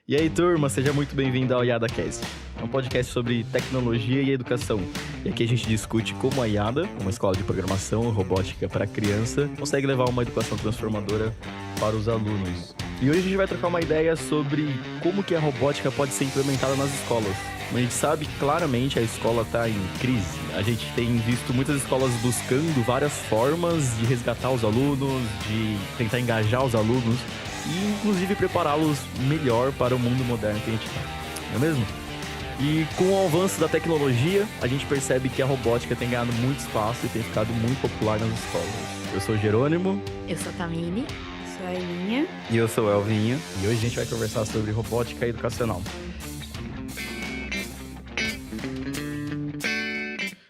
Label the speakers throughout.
Speaker 1: E aí, turma, seja muito bem-vindo ao IadaCast. É um podcast sobre tecnologia e educação. E aqui a gente discute como a IADA, uma escola de programação e robótica para criança, consegue levar uma educação transformadora para os alunos. E hoje a gente vai trocar uma ideia sobre como que a robótica pode ser implementada nas escolas. Como a gente sabe, claramente a escola está em crise. A gente tem visto muitas escolas buscando várias formas de resgatar os alunos, de tentar engajar os alunos e inclusive prepará-los melhor para o mundo moderno que a gente está, não é mesmo? E com o avanço da tecnologia, a gente percebe que a robótica tem ganhado muito espaço e tem ficado muito popular nas escolas. Eu sou o Jerônimo.
Speaker 2: Eu sou a Tamine.
Speaker 3: Sou a Elinha.
Speaker 4: E eu sou o Elvinho.
Speaker 1: E hoje a gente vai conversar sobre robótica educacional.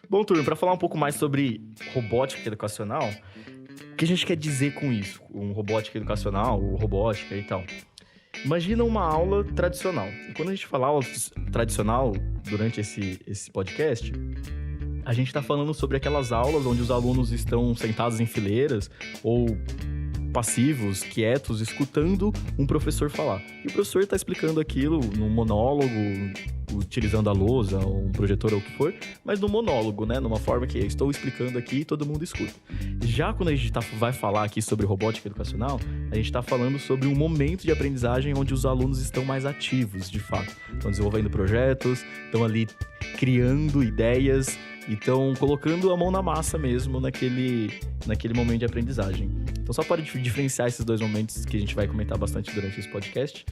Speaker 1: Bom, turma, para falar um pouco mais sobre robótica educacional, o que a gente quer dizer com isso? Com robótica educacional, ou robótica e tal. Imagina uma aula tradicional. E quando a gente fala aula tradicional durante esse podcast, a gente está falando sobre aquelas aulas onde os alunos estão sentados em fileiras ou passivos, quietos, escutando um professor falar. E o professor está explicando aquilo num monólogo, utilizando a lousa, um projetor ou o que for, mas no monólogo, né? Numa forma que estou explicando aqui e todo mundo escuta. Já quando a gente vai falar aqui sobre robótica educacional, a gente está falando sobre um momento de aprendizagem onde os alunos estão mais ativos, de fato. Estão desenvolvendo projetos, estão ali criando ideias e estão colocando a mão na massa mesmo naquele momento de aprendizagem. Então, só para diferenciar esses dois momentos que a gente vai comentar bastante durante esse podcast,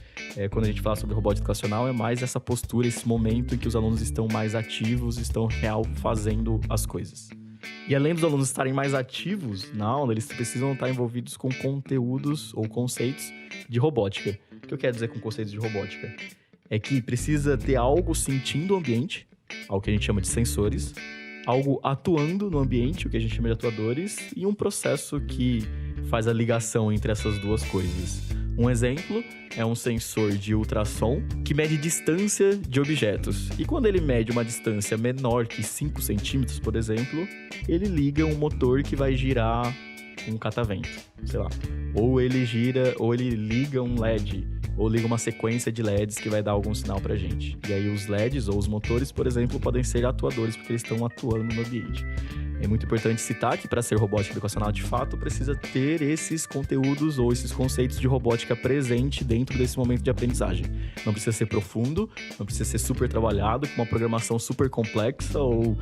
Speaker 1: quando a gente fala sobre robótica educacional, é mais essa postura, esse momento em que os alunos estão mais ativos, estão real fazendo as coisas. E além dos alunos estarem mais ativos na aula, eles precisam estar envolvidos com conteúdos ou conceitos de robótica. O que eu quero dizer com conceitos de robótica? É que precisa ter algo sentindo o ambiente, algo que a gente chama de sensores, algo atuando no ambiente, o que a gente chama de atuadores, e um processo que faz a ligação entre essas duas coisas. Um exemplo é um sensor de ultrassom que mede distância de objetos. E quando ele mede uma distância menor que 5 centímetros, por exemplo, ele liga um motor que vai girar um catavento, sei lá. Ou ele liga um LED, ou liga uma sequência de LEDs que vai dar algum sinal pra gente. E aí os LEDs ou os motores, por exemplo, podem ser atuadores porque eles estão atuando no ambiente. É muito importante citar que para ser robótica educacional de fato, precisa ter esses conteúdos ou esses conceitos de robótica presente dentro desse momento de aprendizagem. Não precisa ser profundo, não precisa ser super trabalhado, com uma programação super complexa ou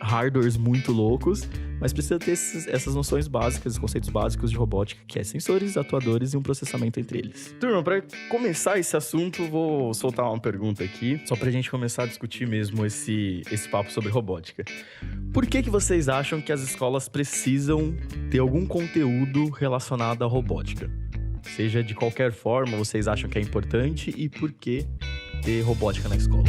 Speaker 1: hardwares muito loucos, mas precisa ter essas noções básicas, os conceitos básicos de robótica, que é sensores, atuadores e um processamento entre eles. Turma, para começar esse assunto, vou soltar uma pergunta aqui, só pra gente começar a discutir mesmo esse papo sobre robótica. Por que vocês acham que as escolas precisam ter algum conteúdo relacionado à robótica? Seja de qualquer forma, vocês acham que é importante e por que ter robótica na escola?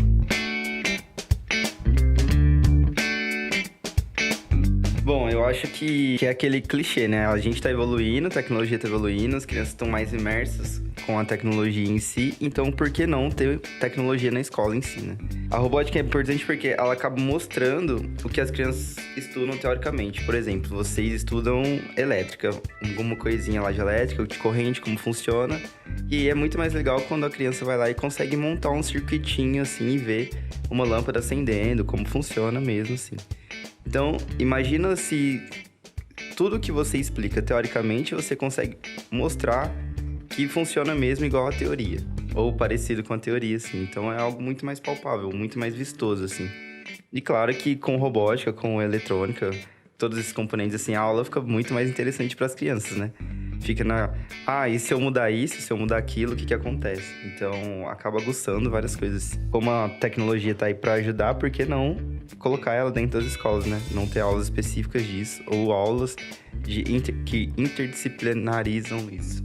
Speaker 4: Bom, eu acho que é aquele clichê, né? A gente tá evoluindo, a tecnologia tá evoluindo, as crianças estão mais imersas com a tecnologia em si, então por que não ter tecnologia na escola em si, né? A robótica é importante porque ela acaba mostrando o que as crianças estudam teoricamente. Por exemplo, vocês estudam elétrica, alguma coisinha lá de elétrica, de corrente, como funciona, e é muito mais legal quando a criança vai lá e consegue montar um circuitinho assim e ver uma lâmpada acendendo, como funciona mesmo assim. Então, imagina se tudo que você explica teoricamente, você consegue mostrar que funciona mesmo igual a teoria. Ou parecido com a teoria, assim. Então, é algo muito mais palpável, muito mais vistoso, assim. E claro que com robótica, com eletrônica, todos esses componentes, assim, a aula fica muito mais interessante para as crianças, né? Fica e se eu mudar isso, se eu mudar aquilo, o que acontece? Então, acaba aguçando várias coisas. Como a tecnologia tá aí para ajudar, por que não colocar ela dentro das escolas, né? Não ter aulas específicas disso, ou aulas que interdisciplinarizam isso.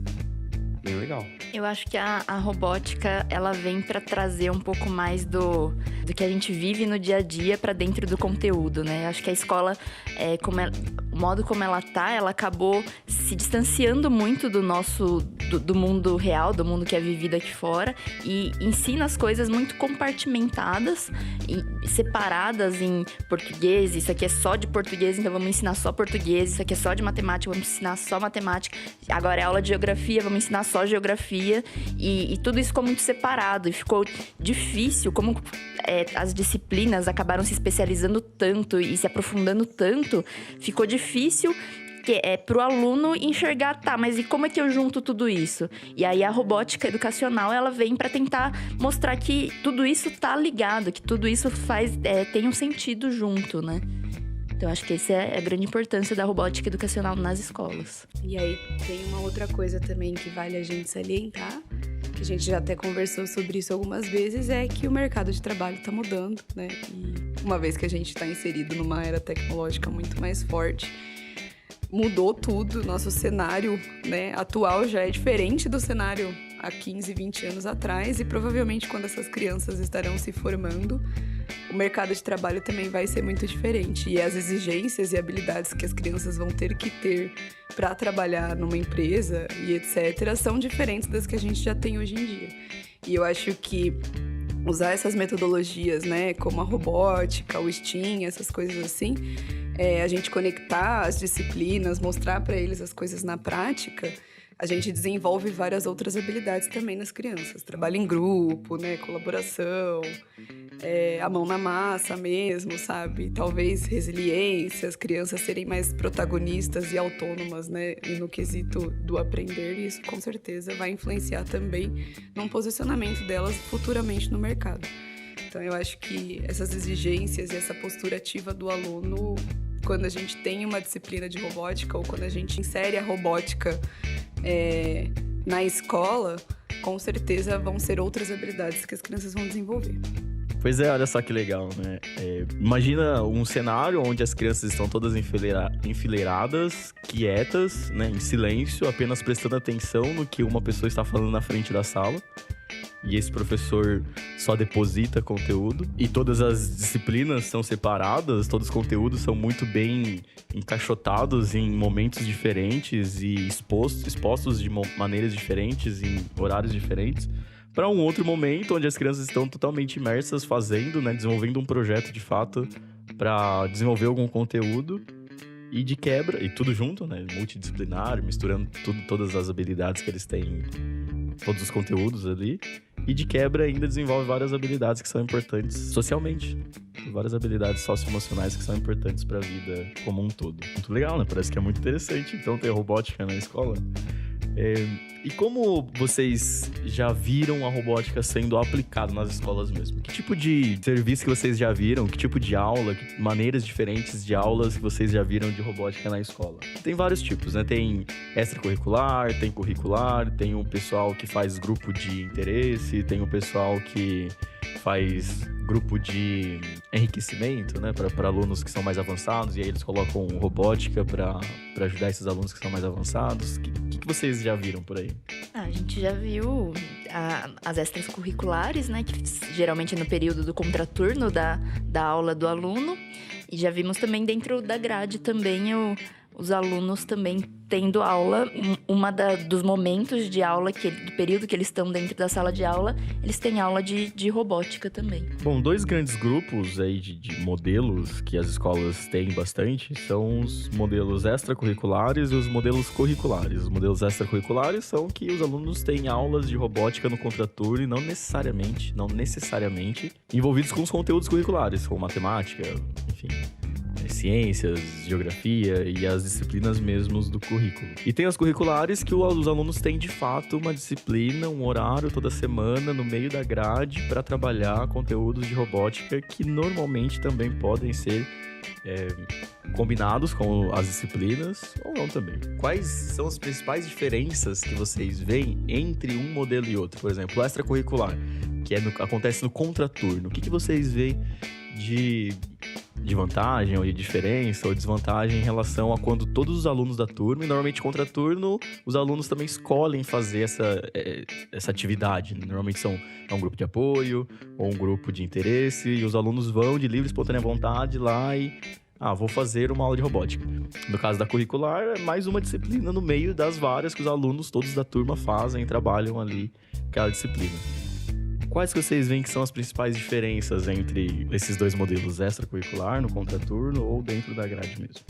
Speaker 4: Bem legal.
Speaker 2: Eu acho que a robótica, ela vem para trazer um pouco mais do que a gente vive no dia a dia para dentro do conteúdo, né? Eu acho que a escola, o modo como ela acabou se distanciando muito do do mundo real, do mundo que é vivido aqui fora, e ensina as coisas muito compartimentadas e separadas em português. Isso aqui é só de português, então vamos ensinar só português. Isso aqui é só de matemática, vamos ensinar só matemática. Agora é aula de geografia, vamos ensinar só geografia. E tudo isso ficou muito separado e ficou difícil, como as disciplinas acabaram se especializando tanto e se aprofundando tanto, ficou difícil pro aluno enxergar, tá, mas e como é que eu junto tudo isso? E aí a robótica educacional, ela vem para tentar mostrar que tudo isso tá ligado, que tudo isso tem um sentido junto, né? Então, acho que essa é a grande importância da robótica educacional nas escolas.
Speaker 3: E aí, tem uma outra coisa também que vale a gente salientar, que a gente já até conversou sobre isso algumas vezes, é que o mercado de trabalho está mudando, né? E uma vez que a gente está inserido numa era tecnológica muito mais forte, mudou tudo. Nosso cenário, né, atual já é diferente do cenário há 15, 20 anos atrás, e provavelmente quando essas crianças estarão se formando, o mercado de trabalho também vai ser muito diferente. E as exigências e habilidades que as crianças vão ter que ter para trabalhar numa empresa e etc. são diferentes das que a gente já tem hoje em dia. E eu acho que usar essas metodologias, né, como a robótica, o STEAM, essas coisas assim, a gente conectar as disciplinas, mostrar para eles as coisas na prática, a gente desenvolve várias outras habilidades também nas crianças. Trabalho em grupo, né, colaboração, a mão na massa mesmo, sabe? Talvez resiliência, as crianças serem mais protagonistas e autônomas, né, e no quesito do aprender, e isso com certeza vai influenciar também no posicionamento delas futuramente no mercado. Então, eu acho que essas exigências e essa postura ativa do aluno, quando a gente tem uma disciplina de robótica ou quando a gente insere a robótica na escola, com certeza vão ser outras habilidades que as crianças vão desenvolver.
Speaker 1: Pois é, olha só que legal, né? Imagina um cenário onde as crianças estão todas enfileiradas, quietas, né, em silêncio, apenas prestando atenção no que uma pessoa está falando na frente da sala. E esse professor só deposita conteúdo. E todas as disciplinas são separadas, todos os conteúdos são muito bem encaixotados em momentos diferentes e expostos de maneiras diferentes, em horários diferentes, para um outro momento onde as crianças estão totalmente imersas fazendo, né, desenvolvendo um projeto de fato para desenvolver algum conteúdo. E de quebra, e tudo junto, né, multidisciplinar, misturando todas as habilidades que eles têm, todos os conteúdos ali. E de quebra ainda desenvolve várias habilidades que são importantes socialmente. Várias habilidades socioemocionais que são importantes para a vida como um todo. Muito legal, né? Parece que é muito interessante, então, ter robótica na escola. E como vocês já viram a robótica sendo aplicada nas escolas mesmo? Que tipo de serviço que vocês já viram? Que tipo de aula? Que maneiras diferentes de aulas que vocês já viram de robótica na escola? Tem vários tipos, né? Tem extracurricular, tem curricular, tem o pessoal que faz grupo de interesse, tem o pessoal que faz grupo de enriquecimento, né, para alunos que são mais avançados, e aí eles colocam robótica para ajudar esses alunos que são mais avançados. O que vocês já viram por aí?
Speaker 2: A gente já viu as extracurriculares, né, que geralmente é no período do contraturno da aula do aluno, e já vimos também dentro da grade também os alunos também tendo aula. Dos momentos de aula, do período que eles estão dentro da sala de aula, eles têm aula de robótica também.
Speaker 1: Bom, dois grandes grupos aí de modelos que as escolas têm bastante são os modelos extracurriculares e os modelos curriculares. Os modelos extracurriculares são que os alunos têm aulas de robótica no contraturno e não necessariamente envolvidos com os conteúdos curriculares, como matemática, enfim, ciências, geografia e as disciplinas mesmos do currículo. E tem as curriculares que os alunos têm, de fato, uma disciplina, um horário toda semana no meio da grade para trabalhar conteúdos de robótica que normalmente também podem ser combinados com as disciplinas ou não também. Quais são as principais diferenças que vocês veem entre um modelo e outro? Por exemplo, o extracurricular, que acontece no contraturno. O que vocês veem de vantagem ou de diferença ou desvantagem em relação a quando todos os alunos da turma, e normalmente contraturno, os alunos também escolhem fazer essa atividade. Normalmente é um grupo de apoio ou um grupo de interesse, e os alunos vão de livre e espontânea vontade lá e vou fazer uma aula de robótica. No caso da curricular, é mais uma disciplina no meio das várias que os alunos todos da turma fazem e trabalham ali aquela disciplina. Quais que vocês veem que são as principais diferenças entre esses dois modelos, extracurricular, no contraturno ou dentro da grade mesmo?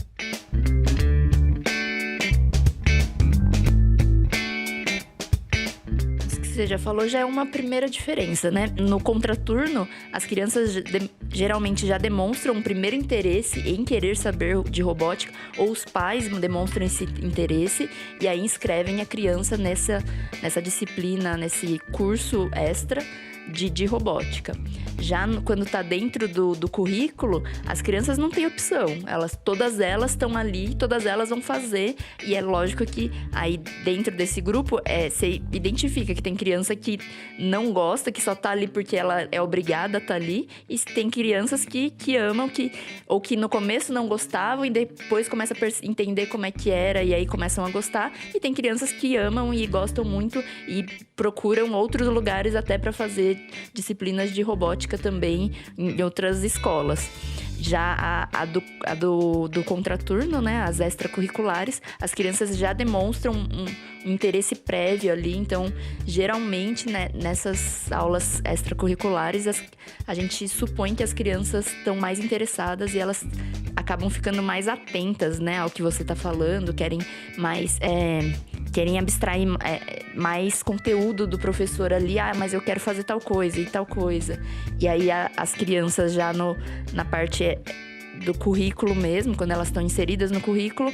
Speaker 2: Você já falou, já é uma primeira diferença, né? No contraturno, as crianças geralmente já demonstram um primeiro interesse em querer saber de robótica, ou os pais demonstram esse interesse e aí inscrevem a criança nessa disciplina, nesse curso extra de robótica. Já quando tá dentro do currículo, as crianças não têm opção. Todas elas estão ali, todas elas vão fazer. E é lógico que aí dentro desse grupo, você identifica que tem criança que não gosta, que só tá ali porque ela é obrigada a estar ali. E tem crianças que amam, ou que no começo não gostavam e depois começam a entender como é que era e aí começam a gostar. E tem crianças que amam e gostam muito e procuram outros lugares até para fazer disciplinas de robótica também em outras escolas. Já a do contraturno, né, as extracurriculares, as crianças já demonstram um interesse prévio ali. Então, geralmente, né, nessas aulas extracurriculares, a gente supõe que as crianças estão mais interessadas e elas acabam ficando mais atentas, né, ao que você está falando, querem abstrair mais conteúdo do professor ali. Mas eu quero fazer tal coisa e tal coisa. E aí as crianças já na parte do currículo mesmo, quando elas estão inseridas no currículo,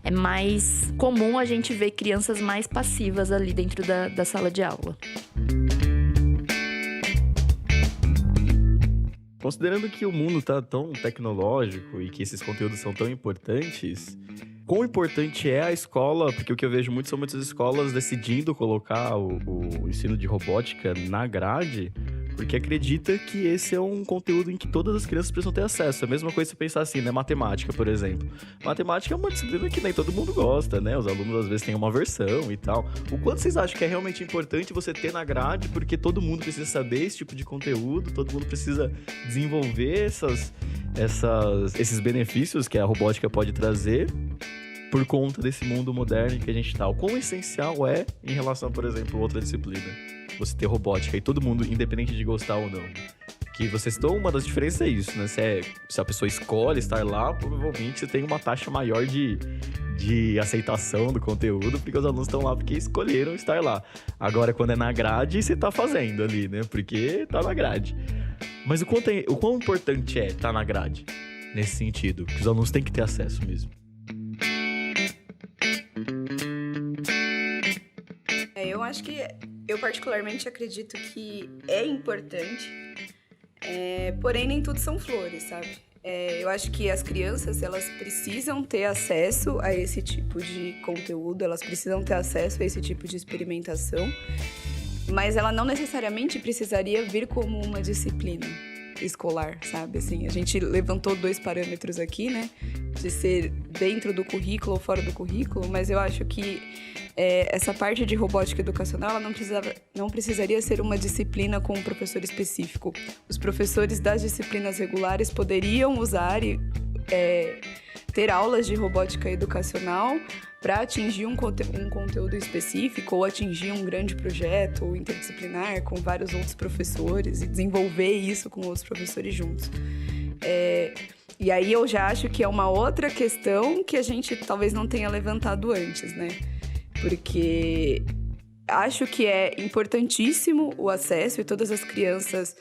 Speaker 2: é mais comum a gente ver crianças mais passivas ali dentro da sala de aula.
Speaker 1: Considerando que o mundo tá tão tecnológico e que esses conteúdos são tão importantes, quão importante é a escola? Porque o que eu vejo muito são muitas escolas decidindo colocar o ensino de robótica na grade, porque acredita que esse é um conteúdo em que todas as crianças precisam ter acesso. É a mesma coisa se pensar assim, né? Matemática, por exemplo. Matemática é uma disciplina que nem todo mundo gosta, né? Os alunos às vezes têm uma aversão e tal. O quanto vocês acham que é realmente importante você ter na grade, porque todo mundo precisa saber esse tipo de conteúdo, todo mundo precisa desenvolver esses benefícios que a robótica pode trazer por conta desse mundo moderno em que a gente tá. O quão essencial é em relação, por exemplo, a outra disciplina? Você ter robótica e todo mundo, independente de gostar ou não. Que vocês estão, uma das diferenças é isso, né? Se a pessoa escolhe estar lá, provavelmente você tem uma taxa maior de aceitação do conteúdo, porque os alunos estão lá porque escolheram estar lá. Agora, quando é na grade, você tá fazendo ali, né? Porque tá na grade. Mas o quão importante é estar na grade, nesse sentido? Que os alunos têm que ter acesso mesmo.
Speaker 3: Eu acho que eu particularmente acredito que é importante, porém nem tudo são flores, sabe? Eu acho que as crianças, elas precisam ter acesso a esse tipo de conteúdo, elas precisam ter acesso a esse tipo de experimentação, mas ela não necessariamente precisaria vir como uma disciplina escolar, sabe? Assim, a gente levantou 2 parâmetros aqui, né? De ser dentro do currículo ou fora do currículo, mas eu acho que essa parte de robótica educacional, ela não precisaria ser uma disciplina com um professor específico. Os professores das disciplinas regulares poderiam usar e ter aulas de robótica educacional para atingir um conteúdo específico ou atingir um grande projeto interdisciplinar com vários outros professores e desenvolver isso com outros professores juntos. E aí eu já acho que é uma outra questão que a gente talvez não tenha levantado antes, né? Porque acho que é importantíssimo o acesso e todas as crianças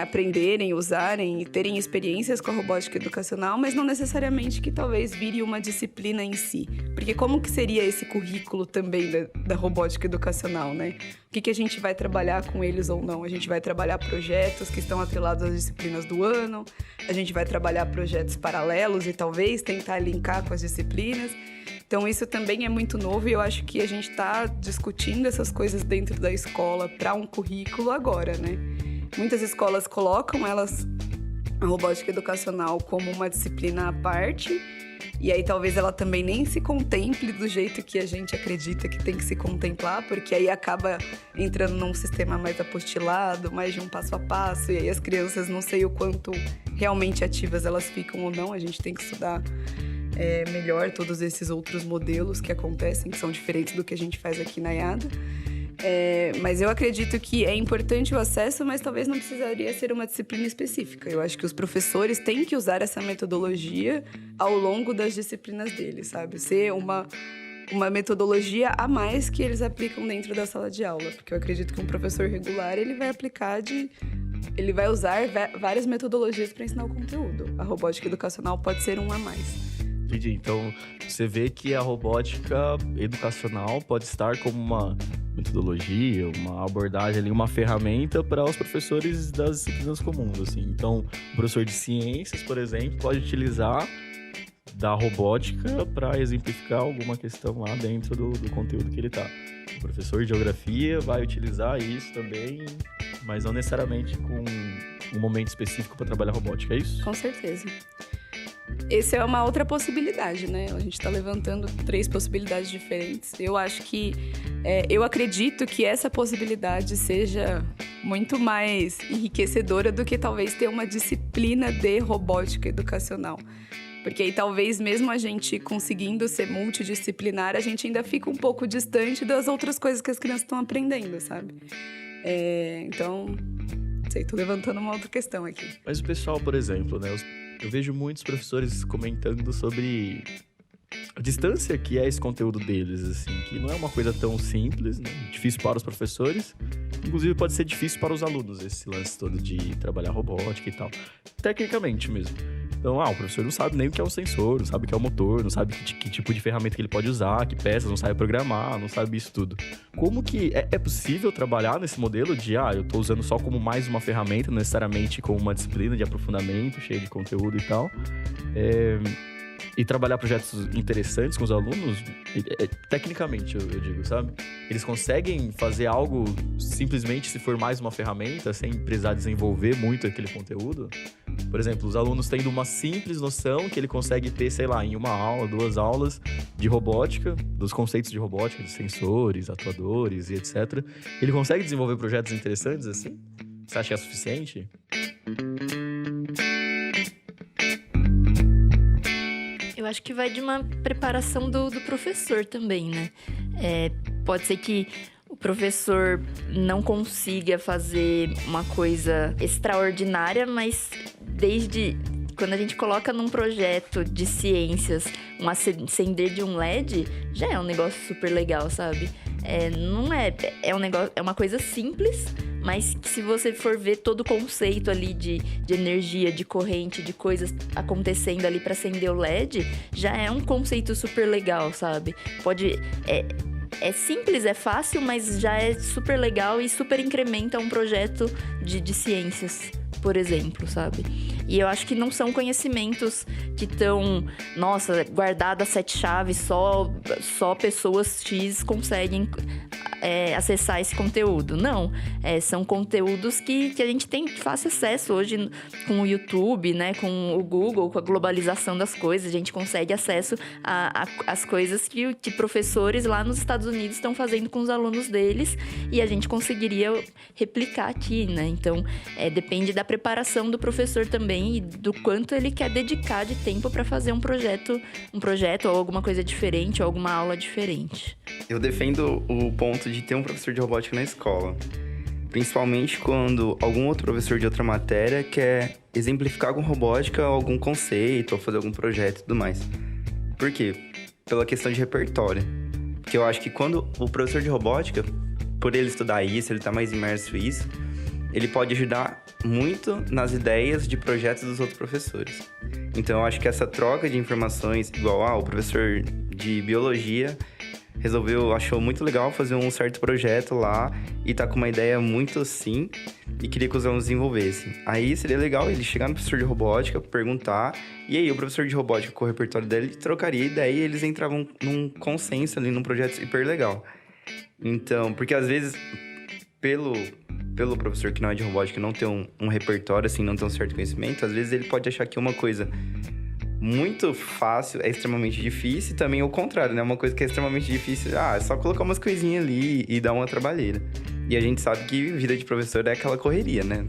Speaker 3: aprenderem, usarem e terem experiências com a robótica educacional, mas não necessariamente que talvez vire uma disciplina em si. Porque como que seria esse currículo também da robótica educacional, né? O que a gente vai trabalhar com eles ou não? A gente vai trabalhar projetos que estão atrelados às disciplinas do ano, a gente vai trabalhar projetos paralelos e talvez tentar linkar com as disciplinas. Então, isso também é muito novo e eu acho que a gente está discutindo essas coisas dentro da escola para um currículo agora, né? Muitas escolas colocam a robótica educacional como uma disciplina à parte E aí talvez ela também nem se contemple do jeito que a gente acredita que tem que se contemplar, porque aí acaba entrando num sistema mais apostilado, mais de um passo a passo, e aí as crianças não sei o quanto realmente ativas elas ficam ou não, a gente tem que estudar melhor todos esses outros modelos que acontecem, que são diferentes do que a gente faz aqui na IADA. Mas eu acredito que é importante o acesso, mas talvez não precisaria ser uma disciplina específica. Eu acho que os professores têm que usar essa metodologia ao longo das disciplinas deles, sabe? Ser uma metodologia a mais que eles aplicam dentro da sala de aula. Porque eu acredito que um professor regular, ele vai usar várias metodologias para ensinar o conteúdo. A robótica educacional pode ser um a mais.
Speaker 1: Entendi. Então, você vê que a robótica educacional pode estar como uma metodologia, uma abordagem ali, uma ferramenta para os professores das disciplinas comuns, assim. Então, o professor de ciências, por exemplo, pode utilizar da robótica para exemplificar alguma questão lá dentro do conteúdo que ele está. O professor de geografia vai utilizar isso também, mas não necessariamente com um momento específico para trabalhar robótica, é isso?
Speaker 3: Com certeza. Essa é uma outra possibilidade, né? A gente está levantando 3 possibilidades diferentes. Eu acho que... eu acredito que essa possibilidade seja muito mais enriquecedora do que talvez ter uma disciplina de robótica educacional. Porque aí talvez mesmo a gente conseguindo ser multidisciplinar, a gente ainda fica um pouco distante das outras coisas que as crianças estão aprendendo, sabe? Então, não sei, tô levantando uma outra questão aqui.
Speaker 1: Mas o pessoal, por exemplo, né? Eu vejo muitos professores comentando sobre a distância que é esse conteúdo deles, assim, que não é uma coisa tão simples, né? Difícil para os professores, inclusive pode ser difícil para os alunos, esse lance todo de trabalhar robótica e tal, tecnicamente mesmo. Então, o professor não sabe nem o que é um sensor, não sabe o que é um motor, não sabe que tipo de ferramenta que ele pode usar, que peças, não sabe programar, não sabe isso tudo. Como que é possível trabalhar nesse modelo de, eu tô usando só como mais uma ferramenta, não necessariamente como uma disciplina de aprofundamento, cheia de conteúdo e tal, e trabalhar projetos interessantes com os alunos, tecnicamente, eu digo, sabe? Eles conseguem fazer algo simplesmente se for mais uma ferramenta, sem precisar desenvolver muito aquele conteúdo? Por exemplo, os alunos tendo uma simples noção que ele consegue ter, sei lá, em uma aula, 2 aulas de robótica, dos conceitos de robótica, de sensores, atuadores e etc. Ele consegue desenvolver projetos interessantes assim? Você acha que é suficiente?
Speaker 2: Eu acho que vai de uma preparação do professor também, né? Pode ser que o professor não consiga fazer uma coisa extraordinária, mas desde quando a gente coloca num projeto de ciências um acender de um LED, já é um negócio super legal, sabe? Não é um negócio, é uma coisa simples, mas que se você for ver todo o conceito ali de energia, de corrente, de coisas acontecendo ali para acender o LED, já é um conceito super legal, sabe? É simples, é fácil, mas já é super legal e super incrementa um projeto de ciências, por exemplo, sabe? E eu acho que não são conhecimentos que estão, guardadas 7 chaves, só pessoas X conseguem acessar esse conteúdo. Não, são conteúdos que a gente tem fácil acesso hoje com o YouTube, né? Com o Google, com a globalização das coisas. A gente consegue acesso às coisas que professores lá nos Estados Unidos estão fazendo com os alunos deles e a gente conseguiria replicar aqui, né? Então, depende da preparação do professor também e do quanto ele quer dedicar de tempo para fazer um projeto ou alguma coisa diferente ou alguma aula diferente.
Speaker 4: Eu defendo o ponto de ter um professor de robótica na escola. Principalmente quando algum outro professor de outra matéria quer exemplificar com robótica algum conceito ou fazer algum projeto e tudo mais. Por quê? Pela questão de repertório. Porque eu acho que quando o professor de robótica, por ele estudar isso, ele tá mais imerso nisso, ele pode ajudar muito nas ideias de projetos dos outros professores. Então eu acho que essa troca de informações, igual o professor de biologia achou muito legal fazer um certo projeto lá e tá com uma ideia muito assim e queria que os alunos desenvolvessem. Aí seria legal ele chegar no professor de robótica, perguntar, e aí o professor de robótica com o repertório dele trocaria ideia e eles entravam num consenso ali, num projeto super legal. Então, porque às vezes, pelo professor que não é de robótica não ter um repertório, assim, não ter um certo conhecimento, às vezes ele pode achar que uma coisa muito fácil é extremamente difícil, e também o contrário, né? Uma coisa que é extremamente difícil, é só colocar umas coisinhas ali e dar uma trabalheira. E a gente sabe que vida de professor é aquela correria, né?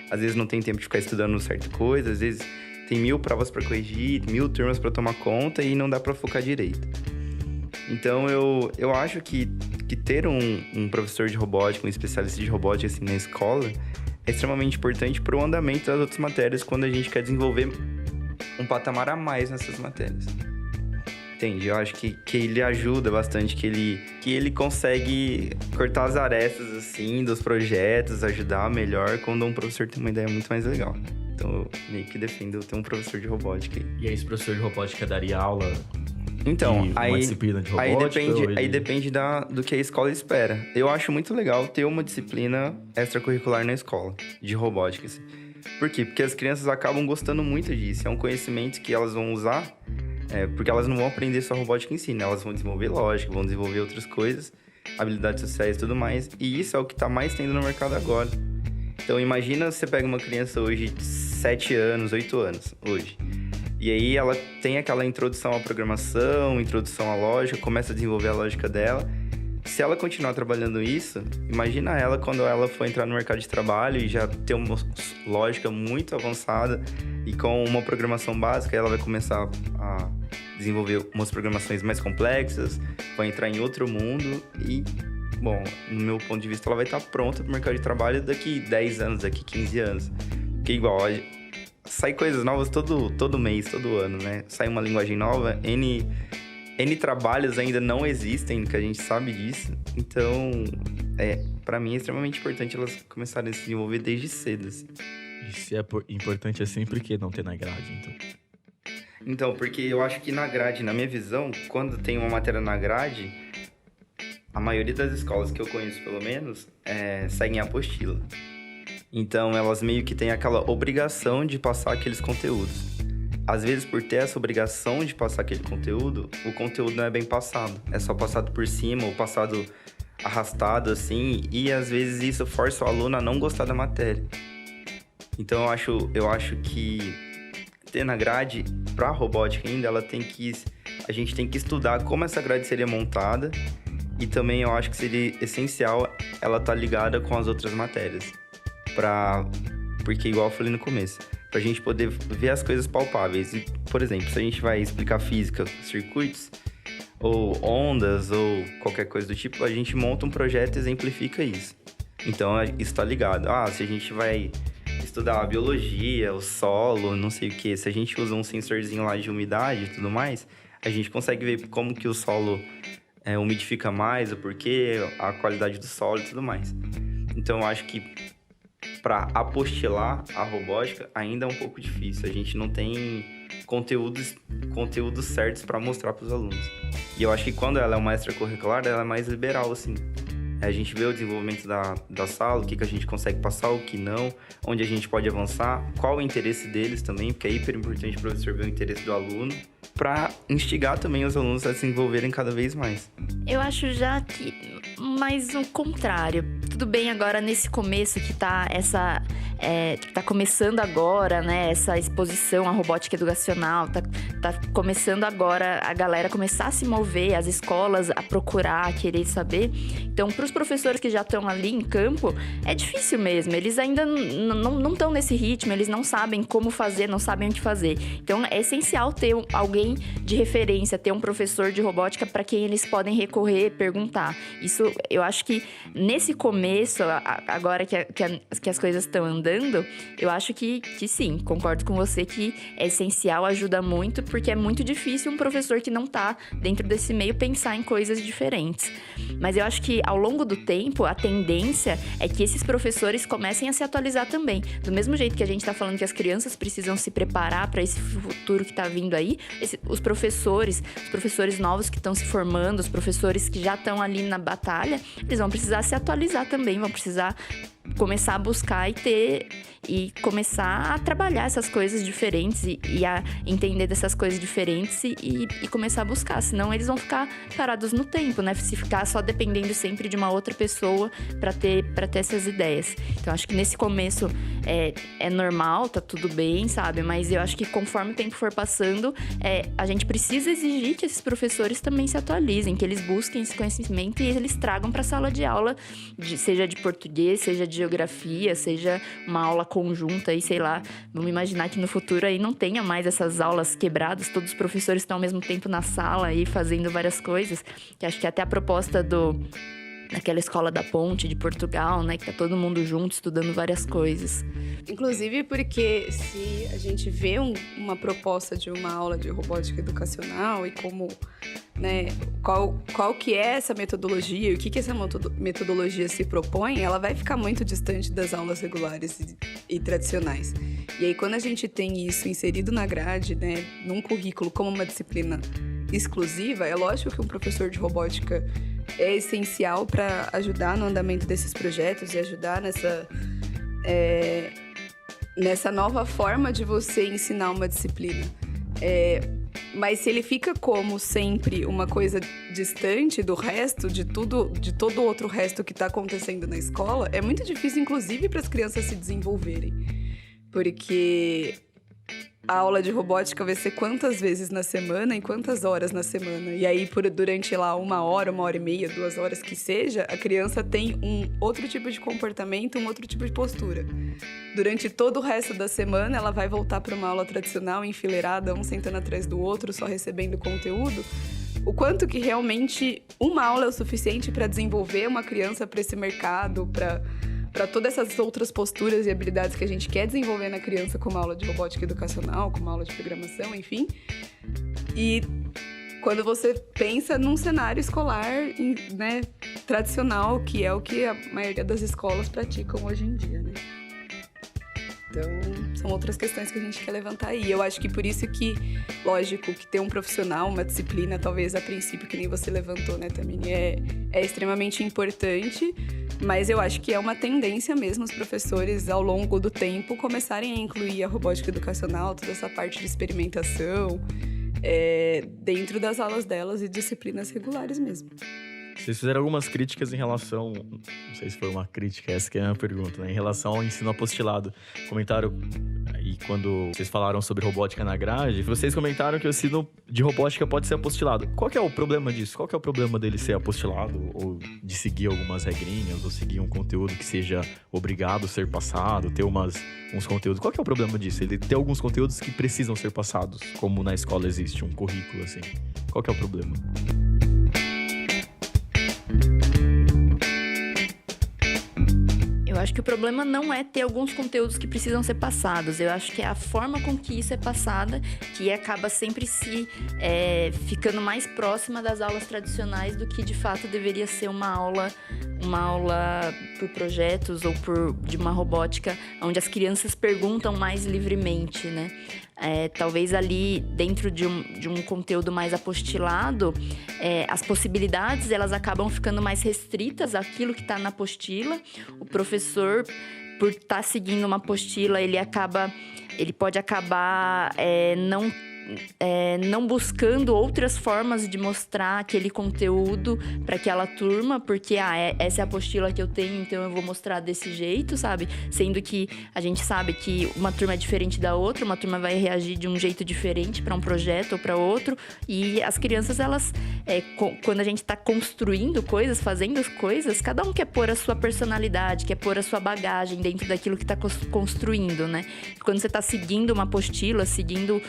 Speaker 4: Às vezes não tem tempo de ficar estudando certa coisa, às vezes tem 1000 provas para corrigir, 1000 turmas para tomar conta e não dá para focar direito. Então, eu acho que ter um professor de robótica, um especialista de robótica assim, na escola é extremamente importante para o andamento das outras matérias quando a gente quer desenvolver um patamar a mais nessas matérias. Entende? Eu acho que ele ajuda bastante, que ele consegue cortar as arestas, assim, dos projetos, ajudar melhor quando um professor tem uma ideia muito mais legal. Então, eu meio que defendo ter um professor de robótica aí.
Speaker 1: E aí, esse professor de robótica daria aula
Speaker 4: então,
Speaker 1: de uma disciplina de robótica?
Speaker 4: Aí depende do que a escola espera. Eu acho muito legal ter uma disciplina extracurricular na escola, de robótica, assim. Por quê? Porque as crianças acabam gostando muito disso. É um conhecimento que elas vão usar, porque elas não vão aprender só robótica em si, né? Elas vão desenvolver lógica, vão desenvolver outras coisas, habilidades sociais e tudo mais. E isso é o que tá mais tendo no mercado agora. Então, imagina você pega uma criança hoje de 7 anos, 8 anos, hoje. E aí ela tem aquela introdução à programação, introdução à lógica, começa a desenvolver a lógica dela. Se ela continuar trabalhando isso, imagina ela quando ela for entrar no mercado de trabalho e já ter uma lógica muito avançada e com uma programação básica, ela vai começar a desenvolver umas programações mais complexas, vai entrar em outro mundo e, bom, no meu ponto de vista, ela vai estar pronta para o mercado de trabalho daqui 10 anos, daqui 15 anos. Porque igual, sai coisas novas todo mês, todo ano, né? Sai uma linguagem nova, N trabalhos ainda não existem, que a gente sabe disso. Então, pra mim é extremamente importante elas começarem a se desenvolver desde cedo, assim.
Speaker 1: E se é importante assim, por que não ter na grade, então?
Speaker 4: Então, porque eu acho que na grade, na minha visão, quando tem uma matéria na grade, a maioria das escolas que eu conheço, pelo menos, seguem a apostila. Então, elas meio que têm aquela obrigação de passar aqueles conteúdos. Às vezes, por ter essa obrigação de passar aquele conteúdo, o conteúdo não é bem passado. É só passado por cima ou passado arrastado, assim. E, às vezes, isso força o aluno a não gostar da matéria. Então, eu acho que ter na grade, pra robótica ainda, a gente tem que estudar como essa grade seria montada. E também eu acho que seria essencial ela estar ligada com as outras matérias. Porque, igual eu falei no começo, pra gente poder ver as coisas palpáveis. E, por exemplo, se a gente vai explicar física, circuitos, ou ondas, ou qualquer coisa do tipo, a gente monta um projeto e exemplifica isso. Então, isso tá ligado. Se a gente vai estudar a biologia, o solo, não sei o que, se a gente usa um sensorzinho lá de umidade e tudo mais, a gente consegue ver como que o solo umidifica mais, o porquê, a qualidade do solo e tudo mais. Então, eu acho que para apostilar a robótica ainda é um pouco difícil. A gente não tem conteúdos certos para mostrar para os alunos. E eu acho que quando ela é uma extracurricular, ela é mais liberal, assim. A gente vê o desenvolvimento da sala, o que a gente consegue passar, o que não, onde a gente pode avançar, qual o interesse deles também, porque é hiper importante o professor ver o interesse do aluno, para instigar também os alunos a se desenvolverem cada vez mais.
Speaker 2: Eu acho já que mais o contrário. Tudo bem agora nesse começo que tá que tá começando agora, né? Essa exposição à robótica educacional, tá começando agora a galera começar a se mover, as escolas a procurar, a querer saber. Então, para os professores que já estão ali em campo, é difícil mesmo. Eles ainda não estão nesse ritmo, eles não sabem como fazer, não sabem o que fazer. Então, é essencial ter alguém de referência, ter um professor de robótica para quem eles podem recorrer, perguntar. Isso, eu acho que nesse começo, agora que as coisas estão andando, eu acho que sim, concordo com você que é essencial, ajuda muito, porque é muito difícil um professor que não tá dentro desse meio pensar em coisas diferentes. Mas eu acho que ao longo do tempo, a tendência é que esses professores comecem a se atualizar também. Do mesmo jeito que a gente tá falando que as crianças precisam se preparar para esse futuro que tá vindo aí, os professores novos que estão se formando, os professores que já estão ali na batalha, eles vão precisar se atualizar também, vão precisar começar a buscar e começar a trabalhar essas coisas diferentes e a entender dessas coisas diferentes e começar a buscar. Senão eles vão ficar parados no tempo, né? Se ficar só dependendo sempre de uma outra pessoa para ter essas ideias. Então, acho que nesse começo é normal, tá tudo bem, sabe? Mas eu acho que conforme o tempo for passando, a gente precisa exigir que esses professores também se atualizem, que eles busquem esse conhecimento e eles tragam para a sala de aula, seja de português, seja de geografia, seja uma aula conjunta aí, sei lá. Vamos imaginar que no futuro aí não tenha mais essas aulas quebradas, todos os professores estão ao mesmo tempo na sala aí fazendo várias coisas, que acho que até a proposta daquela escola da Ponte de Portugal, né, que tá todo mundo junto estudando várias coisas.
Speaker 3: Inclusive porque se a gente vê uma proposta de uma aula de robótica educacional e como, né, qual que é essa metodologia e o que essa metodologia se propõe, ela vai ficar muito distante das aulas regulares e tradicionais. E aí, quando a gente tem isso inserido na grade, né, num currículo como uma disciplina exclusiva, é lógico que um professor de robótica é essencial para ajudar no andamento desses projetos e ajudar nessa nova forma de você ensinar uma disciplina. Mas se ele fica como sempre uma coisa distante do resto, de todo o outro resto que está acontecendo na escola, é muito difícil, inclusive, para as crianças se desenvolverem. Porque a aula de robótica vai ser quantas vezes na semana e quantas horas na semana. E aí, durante lá 1 hora, 1h30, 2 horas que seja, a criança tem um outro tipo de comportamento, um outro tipo de postura. Durante todo o resto da semana, ela vai voltar para uma aula tradicional, enfileirada, um sentando atrás do outro, só recebendo conteúdo. O quanto que realmente uma aula é o suficiente para desenvolver uma criança para esse mercado, para todas essas outras posturas e habilidades que a gente quer desenvolver na criança, como aula de robótica educacional, como aula de programação, enfim. E quando você pensa num cenário escolar, né, tradicional, que é o que a maioria das escolas praticam hoje em dia, né? Então, são outras questões que a gente quer levantar aí. Eu acho que por isso que, lógico, que ter um profissional, uma disciplina, talvez a princípio, que nem você levantou, né, Tamini, é extremamente importante, mas eu acho que é uma tendência mesmo os professores, ao longo do tempo, começarem a incluir a robótica educacional, toda essa parte de experimentação, dentro das aulas delas e disciplinas regulares mesmo.
Speaker 1: Vocês fizeram algumas críticas em relação... Não sei se foi uma crítica, essa que é a minha pergunta, né? Em relação ao ensino apostilado. Comentaram aí quando vocês falaram sobre robótica na grade, vocês comentaram que o ensino de robótica pode ser apostilado. Qual que é o problema disso? Qual que é o problema dele ser apostilado? Ou de seguir algumas regrinhas, ou seguir um conteúdo que seja obrigado a ser passado, ter uns conteúdos... Qual que é o problema disso? Ele tem alguns conteúdos que precisam ser passados, como na escola existe um currículo, assim. Qual que é o problema?
Speaker 2: Eu acho que o problema não é ter alguns conteúdos que precisam ser passados. Eu acho que é a forma com que isso é passada que acaba sempre ficando mais próxima das aulas tradicionais do que de fato deveria ser uma aula por projetos ou de uma robótica onde as crianças perguntam mais livremente, né? Talvez ali dentro de um conteúdo mais apostilado, as possibilidades elas acabam ficando mais restritas àquilo que está na apostila. O professor, por estar seguindo uma apostila, ele pode acabar não buscando outras formas de mostrar aquele conteúdo para aquela turma, porque essa é a apostila que eu tenho, então eu vou mostrar desse jeito, sabe? Sendo que a gente sabe que uma turma é diferente da outra, uma turma vai reagir de um jeito diferente para um projeto ou para outro, e as crianças, elas, quando a gente está construindo coisas, fazendo as coisas, cada um quer pôr a sua personalidade, quer pôr a sua bagagem dentro daquilo que está construindo, né? Quando você está seguindo uma apostila, seguindo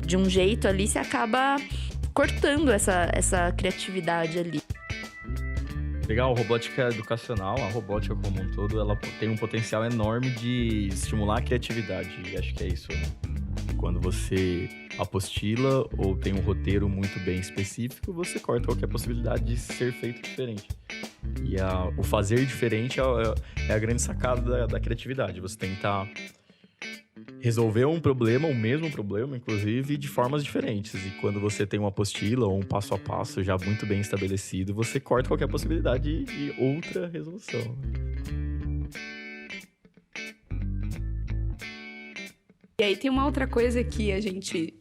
Speaker 2: de um jeito ali, você acaba cortando essa criatividade ali.
Speaker 1: Legal, robótica educacional, a robótica como um todo, ela tem um potencial enorme de estimular a criatividade. E acho que é isso, né? Quando você apostila ou tem um roteiro muito bem específico, você corta qualquer possibilidade de ser feito diferente. E o fazer diferente é a grande sacada da criatividade. Você tentar resolver um problema, o mesmo problema, inclusive, de formas diferentes. E quando você tem uma apostila ou um passo a passo já muito bem estabelecido, você corta qualquer possibilidade de outra resolução.
Speaker 3: aí tem uma outra coisa que a gente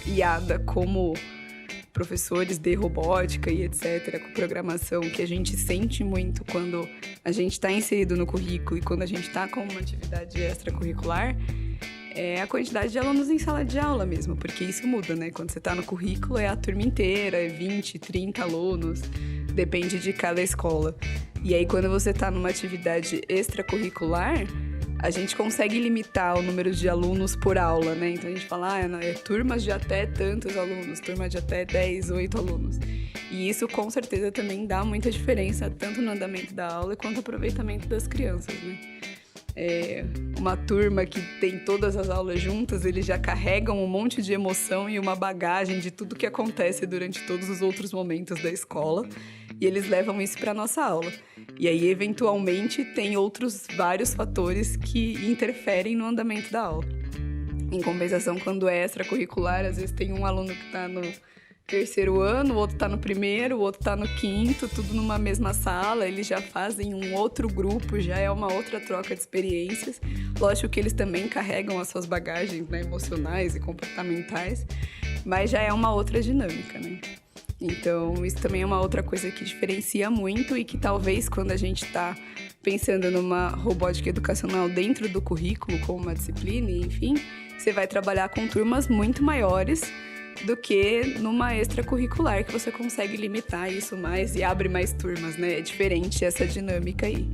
Speaker 3: guiada como professores de robótica e etc, com programação, que a gente sente muito quando a gente está inserido no currículo e quando a gente está com uma atividade extracurricular, é a quantidade de alunos em sala de aula mesmo, porque isso muda, né? Quando você está no currículo é a turma inteira, é 20, 30 alunos, depende de cada escola. E aí quando você está numa atividade extracurricular, a gente consegue limitar o número de alunos por aula, né? Então a gente fala, turmas de até tantos alunos, turma de até 10, 8 alunos. E isso com certeza também dá muita diferença, tanto no andamento da aula quanto no aproveitamento das crianças, né? Uma turma que tem todas as aulas juntas, eles já carregam um monte de emoção e uma bagagem de tudo que acontece durante todos os outros momentos da escola, e eles levam isso para nossa aula. E aí, eventualmente, tem outros vários fatores que interferem no andamento da aula. Em compensação, quando é extracurricular, às vezes tem um aluno que está no terceiro ano, o outro está no primeiro, o outro está no quinto, tudo numa mesma sala, eles já fazem um outro grupo, já é uma outra troca de experiências. Lógico que eles também carregam as suas bagagens, né, emocionais e comportamentais, mas já é uma outra dinâmica, né? Então, isso também é uma outra coisa que diferencia muito e que talvez quando a gente está pensando numa robótica educacional dentro do currículo, como uma disciplina, enfim, você vai trabalhar com turmas muito maiores do que numa extracurricular, que você consegue limitar isso mais e abre mais turmas, né? É diferente essa dinâmica aí.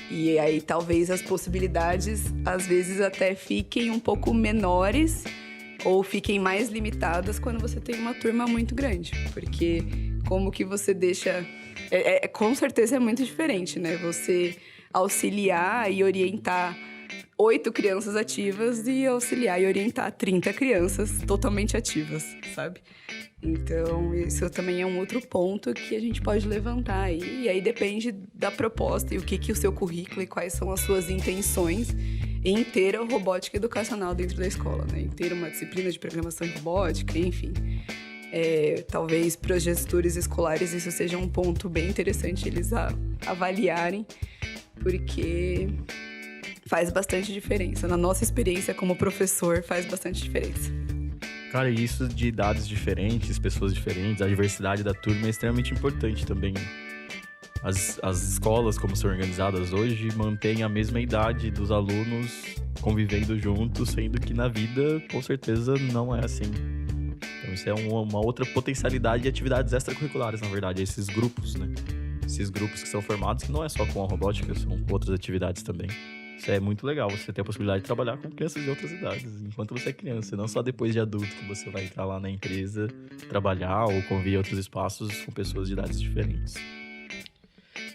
Speaker 3: E aí talvez as possibilidades, às vezes, até fiquem um pouco menores ou fiquem mais limitadas quando você tem uma turma muito grande. Porque como que você deixa... com certeza é muito diferente, né? Você auxiliar e orientar 8 crianças ativas e auxiliar e orientar 30 crianças totalmente ativas, sabe? Então, isso também é um outro ponto que a gente pode levantar aí. E aí depende da proposta e o que o seu currículo e quais são as suas intenções em ter a robótica educacional dentro da escola, né? Em ter uma disciplina de programação em robótica, enfim. Talvez para os gestores escolares isso seja um ponto bem interessante eles avaliarem, porque faz bastante diferença. Na nossa experiência como professor, faz bastante diferença.
Speaker 1: Cara, isso de idades diferentes, pessoas diferentes, a diversidade da turma é extremamente importante também. As escolas, como são organizadas hoje, mantêm a mesma idade dos alunos convivendo juntos, sendo que na vida, com certeza, não é assim. Então isso é uma outra potencialidade de atividades extracurriculares, na verdade, esses grupos, né? Esses grupos que são formados, que não é só com a robótica, são com outras atividades também. Isso é muito legal, você ter a possibilidade de trabalhar com crianças de outras idades, enquanto você é criança, não só depois de adulto que você vai entrar lá na empresa, trabalhar ou conviver em outros espaços com pessoas de idades diferentes.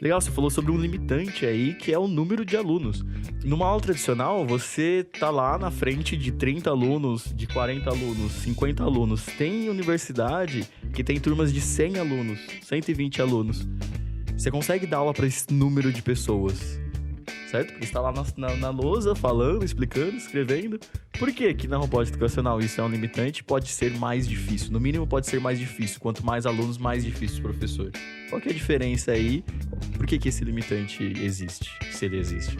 Speaker 1: Legal, você falou sobre um limitante aí, que é o número de alunos. Numa aula tradicional, você tá lá na frente de 30 alunos, de 40 alunos, 50 alunos. Tem universidade que tem turmas de 100 alunos, 120 alunos. Você consegue dar aula para esse número de pessoas, certo? Porque você tá lá na lousa, falando, explicando, escrevendo. Por que que na robótica educacional isso é um limitante? Pode ser mais difícil. No mínimo pode ser mais difícil. Quanto mais alunos, mais difícil o professor. Qual que é a diferença aí? Por que que esse limitante existe? Se ele existe.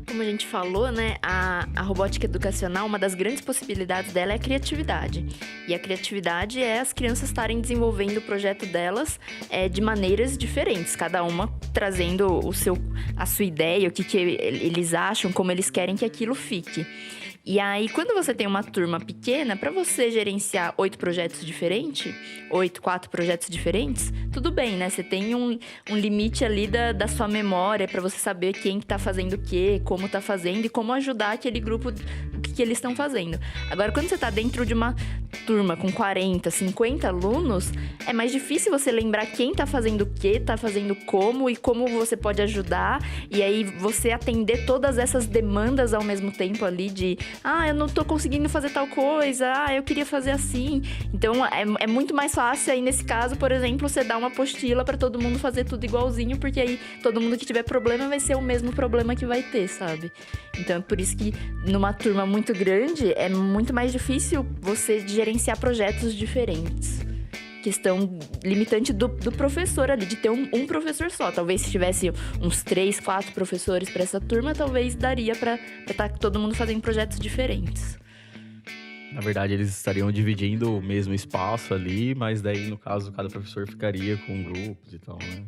Speaker 2: Como a gente falou, né, a robótica educacional, uma das grandes possibilidades dela é a criatividade. E a criatividade é as crianças estarem desenvolvendo o projeto delas de maneiras diferentes, cada uma trazendo a sua ideia, o que eles acham, como eles querem que aquilo fique. E aí, quando você tem uma turma pequena, para você gerenciar 8 projetos diferentes, 4 projetos diferentes, tudo bem, né? Você tem um limite ali da sua memória para você saber quem que tá fazendo o quê, como tá fazendo e como ajudar aquele grupo, o que eles estão fazendo. Agora, quando você tá dentro de uma turma com 40, 50 alunos, é mais difícil você lembrar quem tá fazendo o quê, tá fazendo como e como você pode ajudar. E aí, você atender todas essas demandas ao mesmo tempo ali de... eu não tô conseguindo fazer tal coisa, eu queria fazer assim. Então, é muito mais fácil aí, nesse caso, por exemplo, você dar uma apostila pra todo mundo fazer tudo igualzinho, porque aí todo mundo que tiver problema vai ser o mesmo problema que vai ter, sabe? Então, é por isso que numa turma muito grande, é muito mais difícil você gerenciar projetos diferentes. questão limitante do professor ali, de ter um professor só. Talvez se tivesse uns 3, 4 professores para essa turma, talvez daria para estar todo mundo fazendo projetos diferentes.
Speaker 1: Na verdade, eles estariam dividindo o mesmo espaço ali, mas daí, no caso, cada professor ficaria com grupos e tal, né?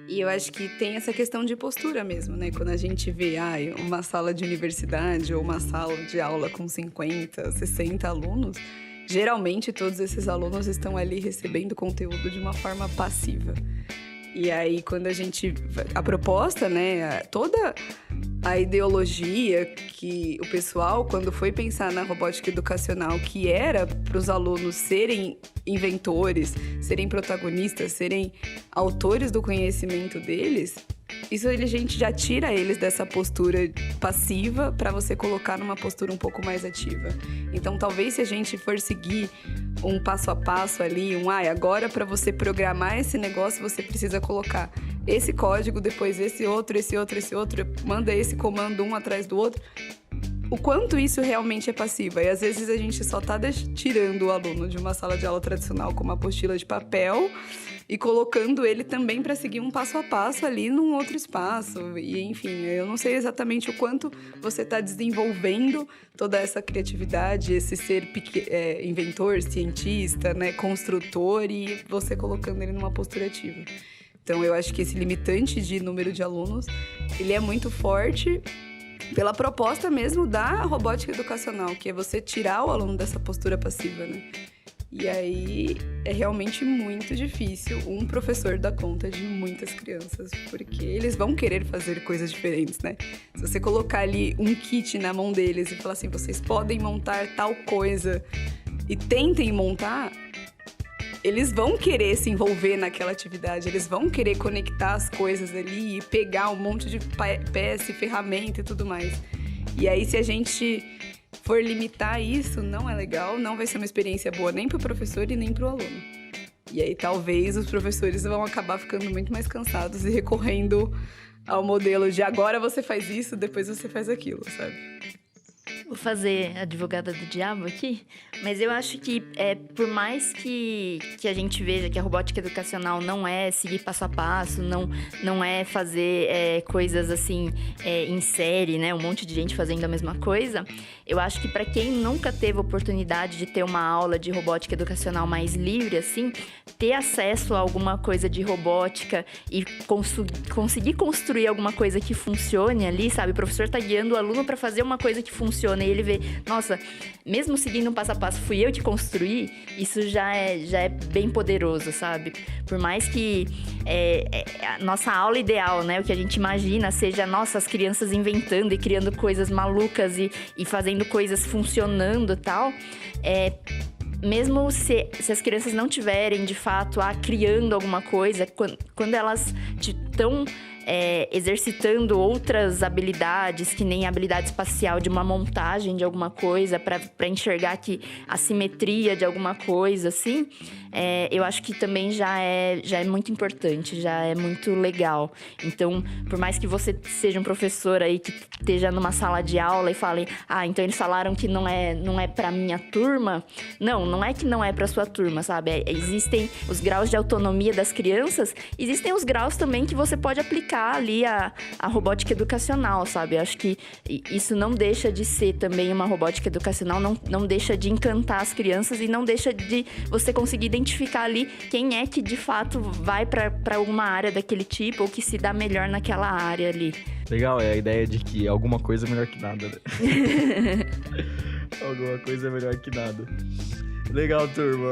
Speaker 3: E eu acho que tem essa questão de postura mesmo, né? Quando a gente vê uma sala de universidade ou uma sala de aula com 50, 60 alunos, geralmente todos esses alunos estão ali recebendo conteúdo de uma forma passiva. E aí, quando a proposta, né? Toda a ideologia que o pessoal, quando foi pensar na robótica educacional, que era para os alunos serem inventores, serem protagonistas, serem autores do conhecimento deles, isso a gente já tira eles dessa postura passiva para você colocar numa postura um pouco mais ativa. Então, talvez se a gente for seguir um passo a passo ali, agora para você programar esse negócio, você precisa colocar esse código, depois esse outro, manda esse comando um atrás do outro. O quanto isso realmente é passiva. E às vezes a gente só tá tirando o aluno de uma sala de aula tradicional com uma apostila de papel e colocando ele também para seguir um passo a passo ali num outro espaço. E enfim, eu não sei exatamente o quanto você está desenvolvendo toda essa criatividade, esse ser inventor, cientista, né, construtor, e você colocando ele numa postura ativa. Então, eu acho que esse limitante de número de alunos, ele é muito forte pela proposta mesmo da robótica educacional, que é você tirar o aluno dessa postura passiva, né? E aí, é realmente muito difícil um professor dar conta de muitas crianças, porque eles vão querer fazer coisas diferentes, né? Se você colocar ali um kit na mão deles e falar assim, vocês podem montar tal coisa e tentem montar, eles vão querer se envolver naquela atividade, eles vão querer conectar as coisas ali e pegar um monte de peça e ferramenta e tudo mais. E aí, se a gente for limitar isso, não é legal, não vai ser uma experiência boa nem para o professor e nem para o aluno. E aí, talvez, os professores vão acabar ficando muito mais cansados e recorrendo ao modelo de agora você faz isso, depois você faz aquilo, sabe?
Speaker 2: Vou fazer a advogada do diabo aqui, mas eu acho que por mais que a gente veja que a robótica educacional não é seguir passo a passo, não é fazer coisas assim em série, né? Um monte de gente fazendo a mesma coisa. Eu acho que para quem nunca teve oportunidade de ter uma aula de robótica educacional mais livre, assim, ter acesso a alguma coisa de robótica e conseguir construir alguma coisa que funcione ali, sabe? O professor tá guiando o aluno para fazer uma coisa que funciona e ele vê, nossa, mesmo seguindo um passo a passo, fui eu que construí, isso já é bem poderoso, sabe? Por mais que a nossa aula ideal, né, o que a gente imagina seja, nossa, as crianças inventando e criando coisas malucas e fazendo coisas funcionando e tal, mesmo se as crianças não tiverem, de fato, criando alguma coisa, quando elas estão exercitando outras habilidades, que nem a habilidade espacial de uma montagem de alguma coisa, para enxergar que a simetria de alguma coisa, assim, eu acho que também já é muito importante, já é muito legal. Então, por mais que você seja um professor aí que esteja numa sala de aula e fale, então eles falaram que não é pra minha turma. Não é que não é pra sua turma, sabe? Existem os graus de autonomia das crianças, existem os graus também que você pode aplicar ali a robótica educacional, sabe? Eu acho que isso não deixa de ser também uma robótica educacional, não deixa de encantar as crianças e não deixa de você conseguir identificar ali quem é que de fato vai para alguma área daquele tipo ou que se dá melhor naquela área ali.
Speaker 1: Legal, é a ideia de que alguma coisa é melhor que nada, né? Alguma coisa é melhor que nada. Legal, turma.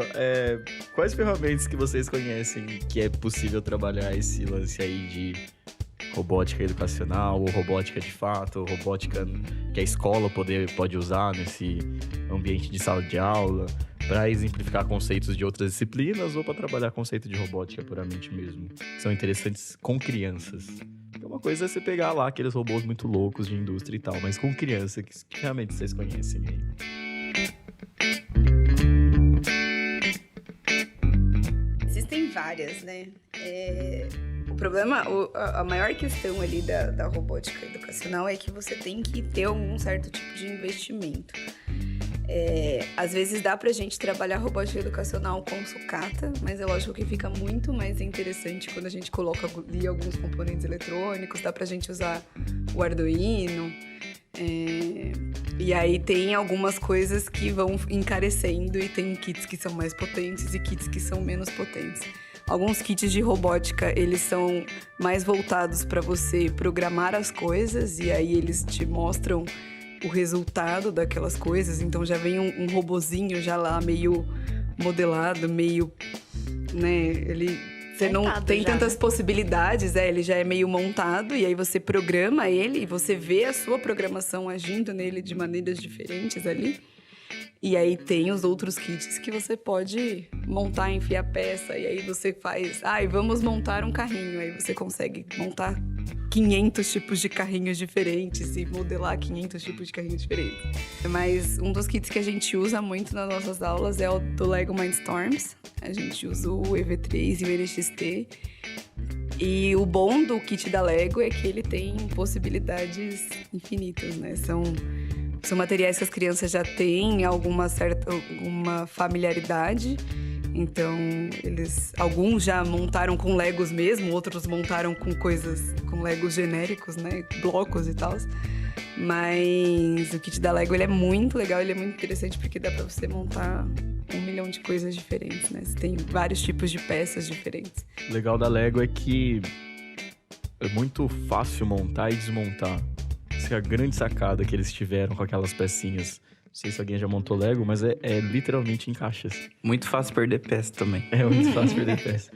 Speaker 1: Quais ferramentas que vocês conhecem que é possível trabalhar esse lance aí de robótica educacional, ou robótica de fato, ou robótica que a escola pode usar nesse ambiente de sala de aula, para exemplificar conceitos de outras disciplinas ou para trabalhar conceito de robótica puramente mesmo, que são interessantes com crianças? Porque uma coisa é você pegar lá aqueles robôs muito loucos de indústria e tal, mas com criança, que realmente vocês conhecem aí?
Speaker 3: Existem várias, né? O problema, a maior questão ali da robótica educacional é que você tem que ter algum certo tipo de investimento. Às vezes dá pra gente trabalhar robótica educacional com sucata, mas é lógico que fica muito mais interessante quando a gente coloca ali alguns componentes eletrônicos, dá pra gente usar o Arduino. E aí tem algumas coisas que vão encarecendo e tem kits que são mais potentes e kits que são menos potentes. Alguns kits de robótica, eles são mais voltados para você programar as coisas e aí eles te mostram o resultado daquelas coisas. Então já vem um robozinho já lá meio modelado, meio, né, você não tem tantas possibilidades, ele já é meio montado e aí você programa ele e você vê a sua programação agindo nele de maneiras diferentes ali. E aí tem os outros kits que você pode montar, enfiar peça e aí você faz, vamos montar um carrinho, aí você consegue montar 500 tipos de carrinhos diferentes e modelar 500 tipos de carrinhos diferentes. Mas um dos kits que a gente usa muito nas nossas aulas é o do Lego Mindstorms. A gente usa o EV3 e o NXT. E o bom do kit da Lego é que ele tem possibilidades infinitas, né? São materiais que as crianças já têm alguma familiaridade. Então, alguns já montaram com Legos mesmo, outros montaram com Legos genéricos, né? Blocos e tal. Mas o kit da Lego, ele é muito legal, ele é muito interessante porque dá pra você montar 1 milhão de coisas diferentes, né? Você tem vários tipos de peças diferentes.
Speaker 1: O legal da Lego é que é muito fácil montar e desmontar. Essa é a grande sacada que eles tiveram com aquelas pecinhas. Não sei se alguém já montou Lego, mas é literalmente em caixas.
Speaker 4: Muito fácil perder peça também.
Speaker 1: É muito fácil perder peça.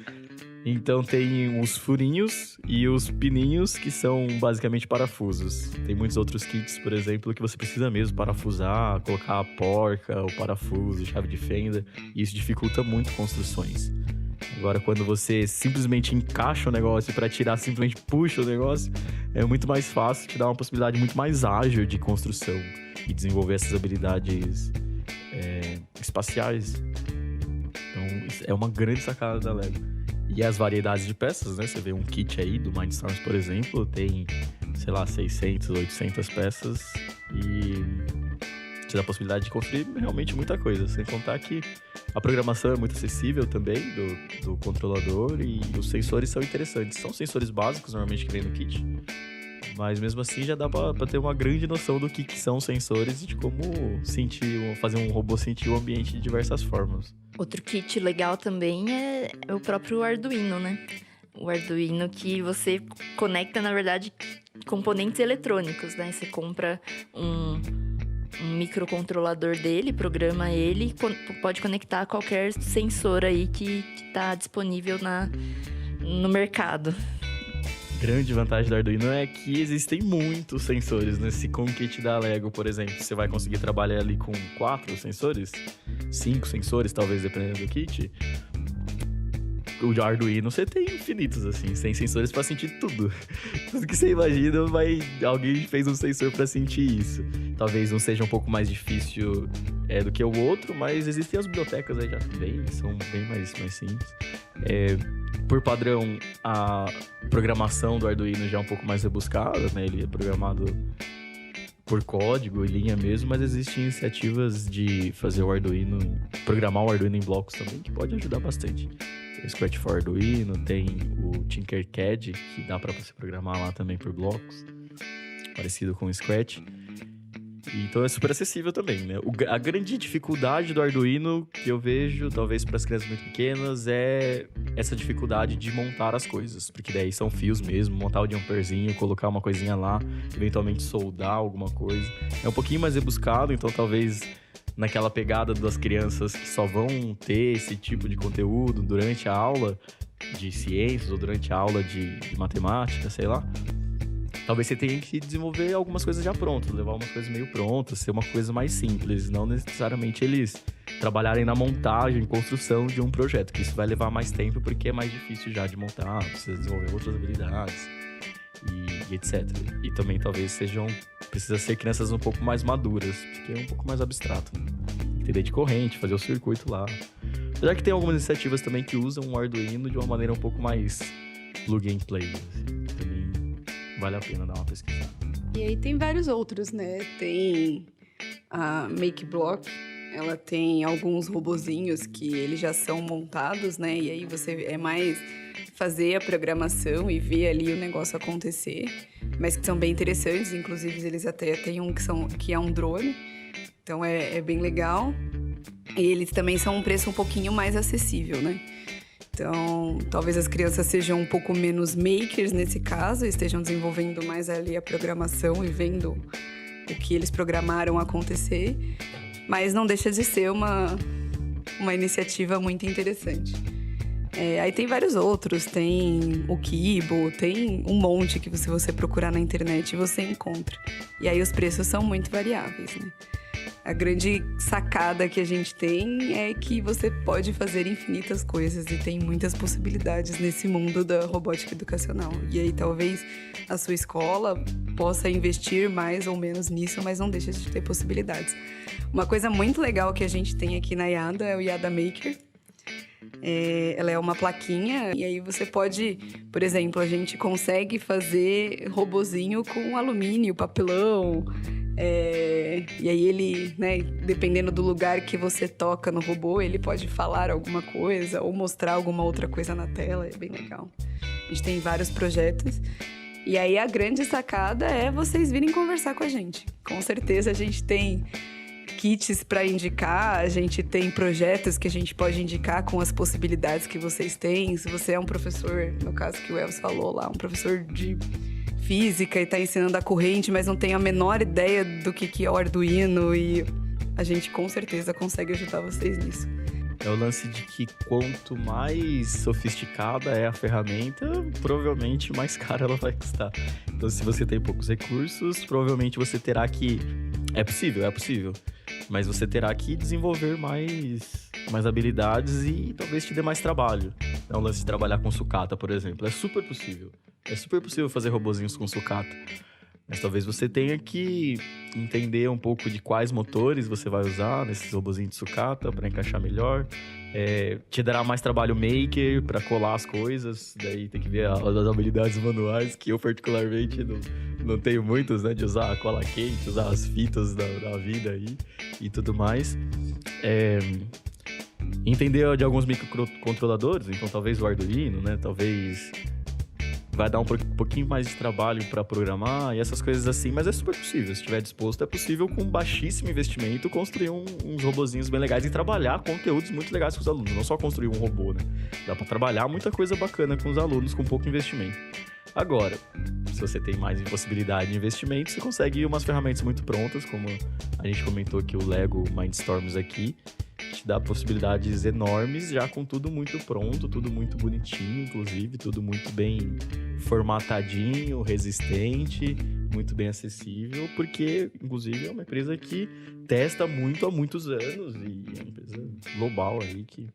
Speaker 1: Então tem os furinhos e os pininhos, que são basicamente parafusos. Tem muitos outros kits, por exemplo, que você precisa mesmo parafusar, colocar a porca, o parafuso, chave de fenda. E isso dificulta muito construções. Agora, quando você simplesmente encaixa o negócio para tirar, simplesmente puxa o negócio, é muito mais fácil, te dá uma possibilidade muito mais ágil de construção e desenvolver essas habilidades espaciais. Então, isso é uma grande sacada da Lego. E as variedades de peças, né? Você vê um kit aí do Mindstorms, por exemplo, tem, 600, 800 peças e te dá a possibilidade de construir realmente muita coisa. Sem contar que a programação é muito acessível também do controlador e os sensores são interessantes. São sensores básicos, normalmente, que vem no kit. Mas mesmo assim já dá pra ter uma grande noção do que são os sensores e de como fazer um robô sentir o ambiente de diversas formas.
Speaker 2: Outro kit legal também é o próprio Arduino, né? O Arduino que você conecta, na verdade, componentes eletrônicos, né? Você compra um microcontrolador dele, programa ele e pode conectar a qualquer sensor aí que tá disponível no mercado.
Speaker 1: Grande vantagem do Arduino é que existem muitos sensores, né? Se com o kit da Lego, por exemplo, você vai conseguir trabalhar ali com 4 sensores, 5 sensores, talvez, dependendo do kit. O Arduino você tem infinitos, assim, sem sensores pra sentir tudo. Tudo que você imagina, alguém fez um sensor pra sentir isso. Talvez um seja um pouco mais difícil do que o outro, mas existem as bibliotecas aí já também, são bem mais simples. Por padrão, a programação do Arduino já é um pouco mais rebuscada, né? Ele é programado por código, em linha mesmo, mas existem iniciativas de fazer o Arduino, programar o Arduino em blocos também, que pode ajudar bastante. Tem o Scratch for Arduino, tem o Tinkercad, que dá para você programar lá também por blocos, parecido com o Scratch. Então é super acessível também, né? A grande dificuldade do Arduino que eu vejo, talvez para as crianças muito pequenas, é essa dificuldade de montar as coisas. Porque daí são fios mesmo, montar o jumperzinho, colocar uma coisinha lá, eventualmente soldar alguma coisa. É um pouquinho mais rebuscado, então talvez naquela pegada das crianças que só vão ter esse tipo de conteúdo durante a aula de ciências ou durante a aula de matemática, sei lá. Talvez você tenha que desenvolver algumas coisas já prontas, levar umas coisas meio prontas, ser uma coisa mais simples, não necessariamente eles trabalharem na montagem, construção de um projeto, que isso vai levar mais tempo porque é mais difícil já de montar, precisa desenvolver outras habilidades e etc. E também talvez precisa ser crianças um pouco mais maduras, porque é um pouco mais abstrato, né? Entender de corrente, fazer o circuito lá. Apesar que tem algumas iniciativas também que usam o Arduino de uma maneira um pouco mais plug and play, assim. Vale a pena dar uma pesquisada.
Speaker 3: E aí tem vários outros, né? Tem A MakeBlock, ela tem alguns robozinhos que eles já são montados, né? E aí você é mais fazer a programação e ver ali o negócio acontecer. Mas que são bem interessantes, inclusive eles até têm um que é um drone. Então é bem legal. E eles também são um preço um pouquinho mais acessível, né? Então, talvez as crianças sejam um pouco menos makers nesse caso, estejam desenvolvendo mais ali a programação e vendo o que eles programaram acontecer. Mas não deixa de ser uma iniciativa muito interessante. Aí tem vários outros, tem o Kibo, tem um monte que se você procurar na internet você encontra. E aí os preços são muito variáveis, né? A grande sacada que a gente tem é que você pode fazer infinitas coisas e tem muitas possibilidades nesse mundo da robótica educacional. E aí talvez a sua escola possa investir mais ou menos nisso, mas não deixa de ter possibilidades. Uma coisa muito legal que a gente tem aqui na IADA é o IADA Maker. Ela é uma plaquinha e aí você pode, por exemplo, a gente consegue fazer robozinho com alumínio, papelão. E aí ele, né, dependendo do lugar que você toca no robô, ele pode falar alguma coisa ou mostrar alguma outra coisa na tela, é bem legal. A gente tem vários projetos. E aí a grande sacada é vocês virem conversar com a gente. Com certeza a gente tem kits para indicar, a gente tem projetos que a gente pode indicar com as possibilidades que vocês têm. Se você é um professor, no caso que o Elvis falou lá, um professor de física e está ensinando a corrente, mas não tem a menor ideia do que é o Arduino, e a gente com certeza consegue ajudar vocês nisso.
Speaker 1: É o lance de que quanto mais sofisticada é a ferramenta, provavelmente mais cara ela vai custar. Então, se você tem poucos recursos, provavelmente você terá que... É possível. Mas você terá que desenvolver mais habilidades e talvez te dê mais trabalho. É um lance de trabalhar com sucata, por exemplo. É super possível. É super possível fazer robozinhos com sucata. Mas talvez você tenha que entender um pouco de quais motores você vai usar nesses robozinhos de sucata para encaixar melhor. Te dará mais trabalho maker para colar as coisas. Daí tem que ver as habilidades manuais, que eu particularmente não tenho muitas, né? De usar a cola quente, usar as fitas da vida aí e tudo mais. Entender de alguns microcontroladores, então talvez o Arduino, né? Talvez vai dar um pouquinho mais de trabalho para programar e essas coisas assim, mas é super possível. Se estiver disposto, é possível com baixíssimo investimento construir uns robozinhos bem legais e trabalhar conteúdos muito legais com os alunos, não só construir um robô, né? Dá para trabalhar muita coisa bacana com os alunos com pouco investimento. Agora, se você tem mais possibilidade de investimento, você consegue umas ferramentas muito prontas, como a gente comentou aqui, o Lego Mindstorms aqui, te dá possibilidades enormes, já com tudo muito pronto, tudo muito bonitinho, inclusive, tudo muito bem formatadinho, resistente, muito bem acessível, porque, inclusive, é uma empresa que testa muito há muitos anos e é uma empresa global aí, que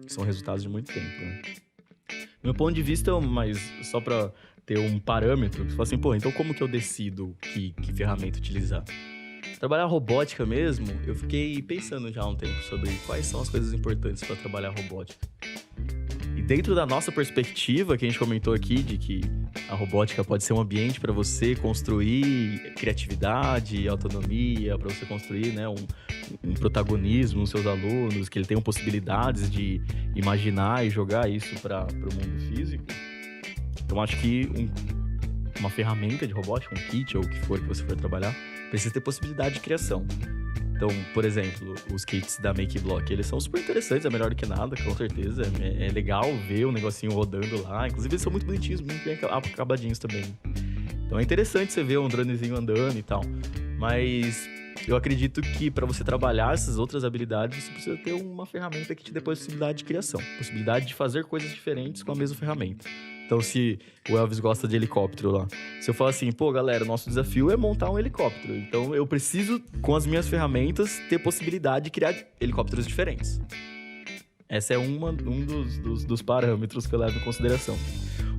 Speaker 1: são resultados de muito tempo, né? Do meu ponto de vista, mas só para ter um parâmetro, você fala assim, então como que eu decido que ferramenta utilizar? Trabalhar robótica mesmo, eu fiquei pensando já há um tempo sobre quais são as coisas importantes para trabalhar robótica. E dentro da nossa perspectiva, que a gente comentou aqui, de que a robótica pode ser um ambiente para você construir criatividade, autonomia, para você construir, né, um protagonismo nos seus alunos, que ele tenha possibilidades de imaginar e jogar isso para o mundo físico. Então, acho que uma ferramenta de robótica, um kit ou o que for que você for trabalhar, precisa ter possibilidade de criação. Então, por exemplo, os kits da MakeBlock, eles são super interessantes, é melhor do que nada, com certeza. É legal ver o negocinho rodando lá. Inclusive, eles são muito bonitinhos, muito bem acabadinhos também. Então, é interessante você ver um dronezinho andando e tal. Mas eu acredito que para você trabalhar essas outras habilidades, você precisa ter uma ferramenta que te dê possibilidade de criação. Possibilidade de fazer coisas diferentes com a mesma ferramenta. Então, se o Elvis gosta de helicóptero lá, se eu falar assim, galera, o nosso desafio é montar um helicóptero. Então, eu preciso, com as minhas ferramentas, ter possibilidade de criar helicópteros diferentes. Essa é um dos parâmetros que eu levo em consideração.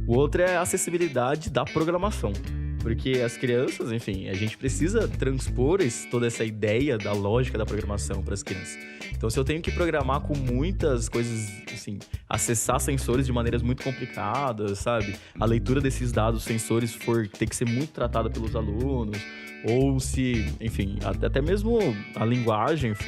Speaker 1: O outro é a acessibilidade da programação. Porque as crianças, enfim, a gente precisa transpor toda essa ideia da lógica da programação para as crianças. Então, se eu tenho que programar com muitas coisas, assim, acessar sensores de maneiras muito complicadas, sabe? A leitura desses dados, sensores, ter que ser muito tratada pelos alunos, ou se, enfim, até mesmo a linguagem que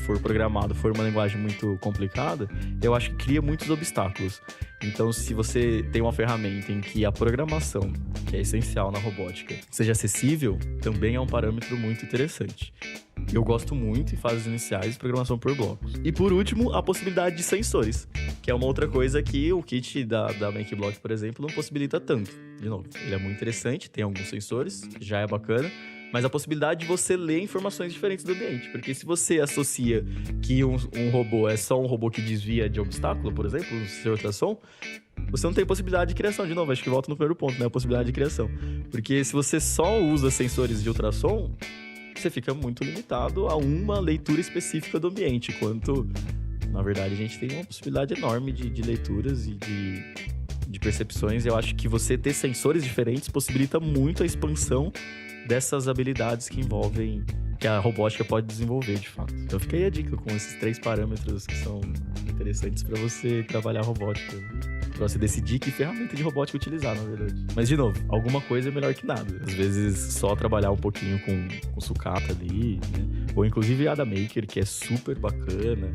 Speaker 1: for programada for uma linguagem muito complicada, eu acho que cria muitos obstáculos. Então, se você tem uma ferramenta em que a programação, que é essencial na robótica, seja acessível, também é um parâmetro muito interessante. Eu gosto muito em fases iniciais de programação por blocos. E por último, a possibilidade de sensores, que é uma outra coisa que o kit da MakeBlock, por exemplo, não possibilita tanto. De novo, ele é muito interessante, tem alguns sensores, já é bacana, mas a possibilidade de você ler informações diferentes do ambiente. Porque se você associa que um robô é só um robô que desvia de obstáculo, por exemplo, um sensor ultrassom, você não tem possibilidade de criação. De novo, acho que volta no primeiro ponto, né? A possibilidade de criação. Porque se você só usa sensores de ultrassom, você fica muito limitado a uma leitura específica do ambiente, enquanto, na verdade, a gente tem uma possibilidade enorme de leituras e de percepções. Eu acho que você ter sensores diferentes possibilita muito a expansão dessas habilidades que envolvem, que a robótica pode desenvolver, de fato. Então fica aí a dica com esses 3 parâmetros que são interessantes para você trabalhar robótica, para você decidir que ferramenta de robótica utilizar, na verdade. Mas, de novo, alguma coisa é melhor que nada. Às vezes, só trabalhar um pouquinho com sucata ali, né? Ou, inclusive, a Ada Maker, que é super bacana.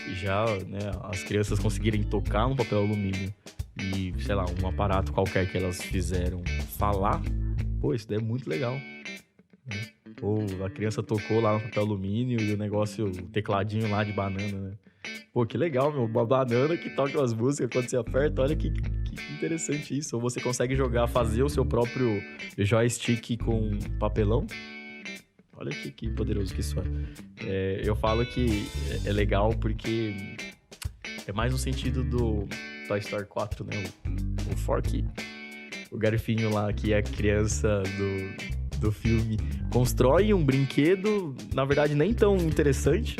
Speaker 1: E já, né, as crianças conseguirem tocar um papel alumínio e, sei lá, um aparato qualquer que elas fizeram falar, pô, isso daí é muito legal. Né? Ou a criança tocou lá no papel alumínio e o tecladinho lá de banana, né? Pô, que legal, meu. Uma banana que toca as músicas quando você aperta. Olha que interessante isso. Ou você consegue fazer o seu próprio joystick com papelão. Olha que poderoso que isso é. Eu falo que é legal porque é mais no sentido do Toy Story 4, né? O Forky, o garfinho lá, que é a criança do filme, constrói um brinquedo, na verdade, nem tão interessante,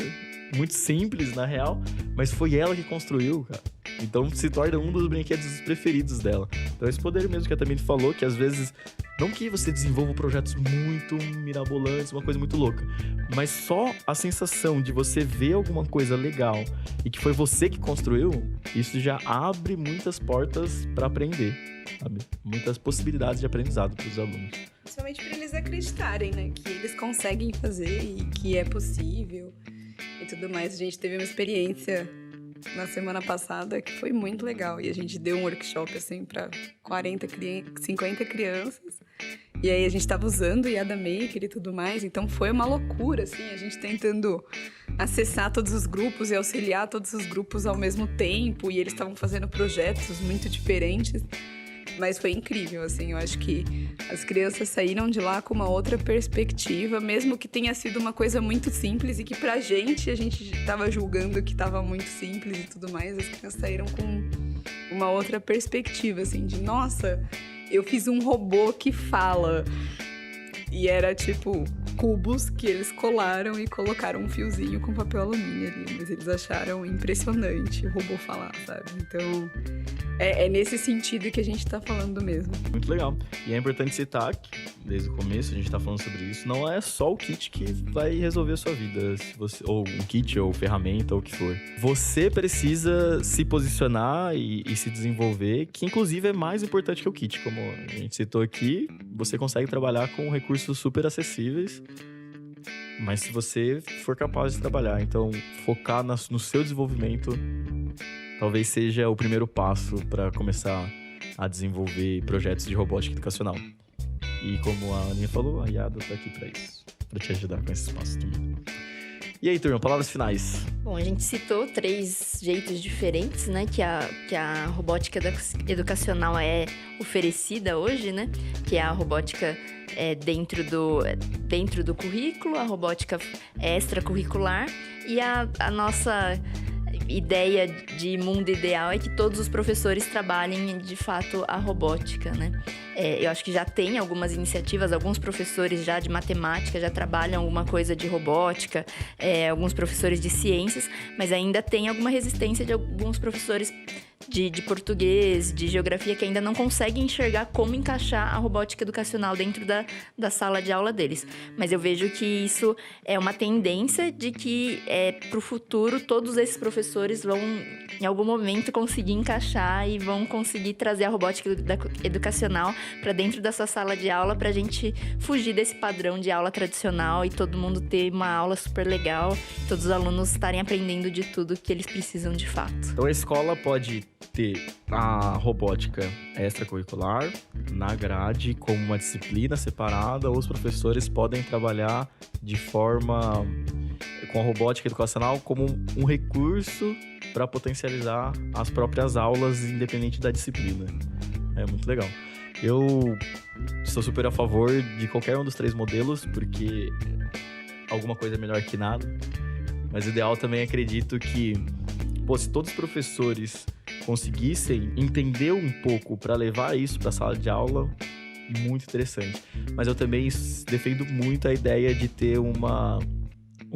Speaker 1: muito simples, na real, mas foi ela que construiu, cara. Então se torna um dos brinquedos preferidos dela. Então esse poder mesmo que a Tammy falou, que às vezes, não que você desenvolva projetos muito mirabolantes, uma coisa muito louca, mas só a sensação de você ver alguma coisa legal e que foi você que construiu, isso já abre muitas portas para aprender, sabe? Muitas possibilidades de aprendizado para os alunos.
Speaker 3: Principalmente para eles acreditarem, né? Que eles conseguem fazer e que é possível e tudo mais. A gente teve uma experiência na semana passada que foi muito legal. E a gente deu um workshop, assim, para 50 crianças. E aí a gente tava usando o Ada Maker e tudo mais. Então foi uma loucura, assim, a gente tentando acessar todos os grupos e auxiliar todos os grupos ao mesmo tempo. E eles estavam fazendo projetos muito diferentes. Mas foi incrível, assim, eu acho que as crianças saíram de lá com uma outra perspectiva, mesmo que tenha sido uma coisa muito simples e que pra gente, a gente tava julgando que tava muito simples e tudo mais, as crianças saíram com uma outra perspectiva, assim, de nossa, eu fiz um robô que fala. E era, tipo, cubos que eles colaram e colocaram um fiozinho com papel alumínio ali. Mas eles acharam impressionante o robô falar, sabe? Então, é nesse sentido que a gente tá falando mesmo.
Speaker 1: Muito legal. E é importante citar que, desde o começo, a gente tá falando sobre isso, não é só o kit que vai resolver a sua vida. Se você, ou um kit, ou ferramenta, ou o que for. Você precisa se posicionar e se desenvolver, que inclusive é mais importante que o kit. Como a gente citou aqui, você consegue trabalhar com recursos super acessíveis, mas se você for capaz de trabalhar, então focar no seu desenvolvimento talvez seja o primeiro passo para começar a desenvolver projetos de robótica educacional. E como a Aninha falou, a Yada tá aqui para isso, para te ajudar com esse passo também. E aí, turma, palavras finais.
Speaker 2: Bom, a gente citou 3 jeitos diferentes, né, que a robótica educacional é oferecida hoje, né, que é a robótica dentro do currículo, a robótica extracurricular e a nossa ideia de mundo ideal é que todos os professores trabalhem de fato a robótica, né? Eu acho que já tem algumas iniciativas, alguns professores já de matemática já trabalham alguma coisa de robótica, alguns professores de ciências, mas ainda tem alguma resistência de alguns professores de português, de geografia, que ainda não conseguem enxergar como encaixar a robótica educacional dentro da sala de aula deles. Mas eu vejo que isso é uma tendência de que, para o futuro, todos esses professores vão, em algum momento, conseguir encaixar e vão conseguir trazer a robótica educacional para dentro da sua sala de aula, para a gente fugir desse padrão de aula tradicional e todo mundo ter uma aula super legal, todos os alunos estarem aprendendo de tudo que eles precisam de fato.
Speaker 1: Então a escola pode ter a robótica extracurricular na grade como uma disciplina separada, ou os professores podem trabalhar de forma com a robótica educacional como um recurso para potencializar as próprias aulas, independente da disciplina. É muito legal. Eu sou super a favor de qualquer um dos 3 modelos, porque alguma coisa é melhor que nada. Mas o ideal também acredito que, se todos os professores conseguissem entender um pouco para levar isso para a sala de aula, muito interessante. Mas eu também defendo muito a ideia de ter um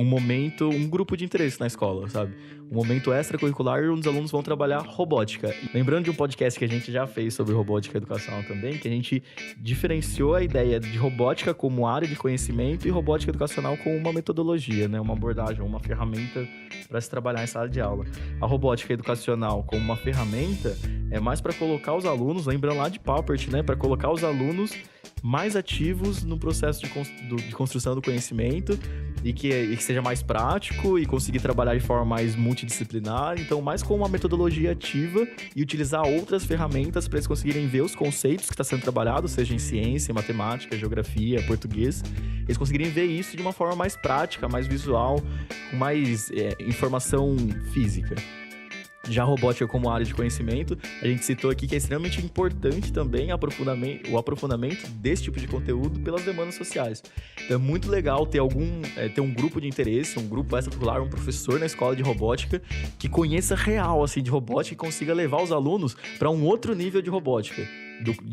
Speaker 1: momento, um grupo de interesse na escola, sabe? Um momento extracurricular onde os alunos vão trabalhar robótica. Lembrando de um podcast que a gente já fez sobre robótica educacional também, que a gente diferenciou a ideia de robótica como área de conhecimento e robótica educacional como uma metodologia, né? Uma abordagem, uma ferramenta para se trabalhar em sala de aula. A robótica educacional como uma ferramenta é mais para colocar os alunos, lembrando lá de Papert, né? Para colocar os alunos mais ativos no processo de construção do conhecimento e que seja mais prático e conseguir trabalhar de forma mais multidisciplinar, então mais com uma metodologia ativa e utilizar outras ferramentas para eles conseguirem ver os conceitos que está sendo trabalhado, seja em ciência, matemática, geografia, português, eles conseguirem ver isso de uma forma mais prática, mais visual, com mais informação física. Já a robótica como área de conhecimento, a gente citou aqui que é extremamente importante também o aprofundamento desse tipo de conteúdo pelas demandas sociais. Então é muito legal ter um grupo de interesse, um grupo extracurricular, um professor na escola de robótica que conheça real assim, de robótica e consiga levar os alunos para um outro nível de robótica.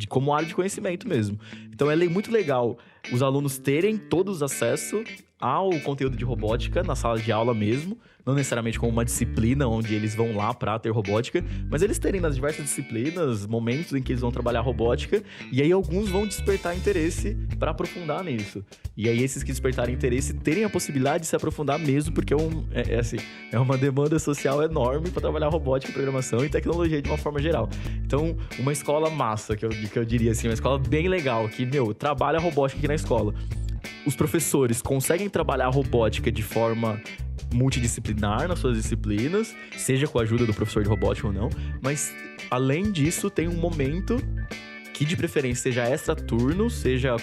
Speaker 1: Como área de conhecimento mesmo. Então é muito legal os alunos terem todos acesso ao conteúdo de robótica na sala de aula mesmo, não necessariamente como uma disciplina onde eles vão lá para ter robótica, mas eles terem nas diversas disciplinas momentos em que eles vão trabalhar robótica, e aí alguns vão despertar interesse para aprofundar nisso. E aí esses que despertarem interesse terem a possibilidade de se aprofundar mesmo, porque é uma demanda social enorme para trabalhar robótica, programação e tecnologia de uma forma geral. Então, uma escola massa, que eu diria assim, uma escola bem legal, que, trabalha robótica aqui na escola. Os professores conseguem trabalhar a robótica de forma multidisciplinar nas suas disciplinas, seja com a ajuda do professor de robótica ou não, mas além disso tem um momento que de preferência seja extraturno, seja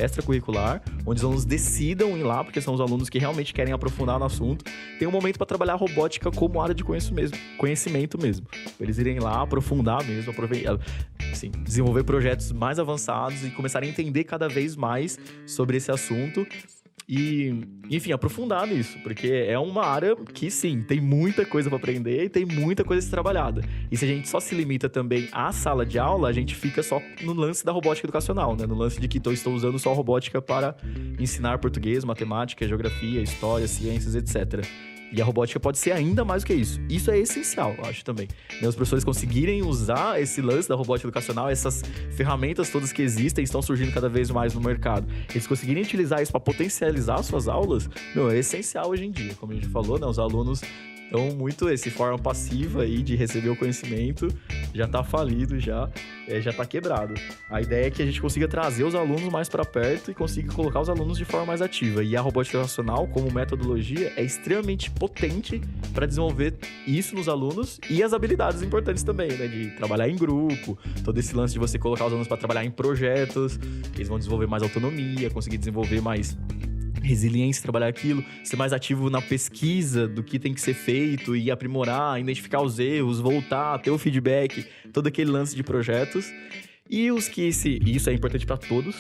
Speaker 1: extracurricular, onde os alunos decidam ir lá, porque são os alunos que realmente querem aprofundar no assunto. Tem um momento para trabalhar a robótica como área de conhecimento mesmo. Eles irem lá, aprofundar mesmo, assim, desenvolver projetos mais avançados e começarem a entender cada vez mais sobre esse assunto. E, enfim, aprofundar nisso, porque é uma área que, sim, tem muita coisa para aprender e tem muita coisa a ser trabalhada. E se a gente só se limita também à sala de aula, a gente fica só no lance da robótica educacional, né? No lance de que estou usando só a robótica para ensinar português, matemática, geografia, história, ciências, etc. E a robótica pode ser ainda mais do que isso. Isso é essencial, eu acho, também. Os professores conseguirem usar esse lance da robótica educacional, essas ferramentas todas que existem, estão surgindo cada vez mais no mercado. Eles conseguirem utilizar isso para potencializar suas aulas, é essencial hoje em dia. Como a gente falou, né? Os alunos estão muito forma passiva aí de receber o conhecimento, já está falido, já está quebrado. A ideia é que a gente consiga trazer os alunos mais para perto e consiga colocar os alunos de forma mais ativa. E a robótica educacional, como metodologia, é extremamente potente para desenvolver isso nos alunos e as habilidades importantes também, né? De trabalhar em grupo, todo esse lance de você colocar os alunos para trabalhar em projetos, eles vão desenvolver mais autonomia, conseguir desenvolver mais resiliência, trabalhar aquilo, ser mais ativo na pesquisa do que tem que ser feito e aprimorar, identificar os erros, voltar, ter o feedback, todo aquele lance de projetos. E isso é importante para todos,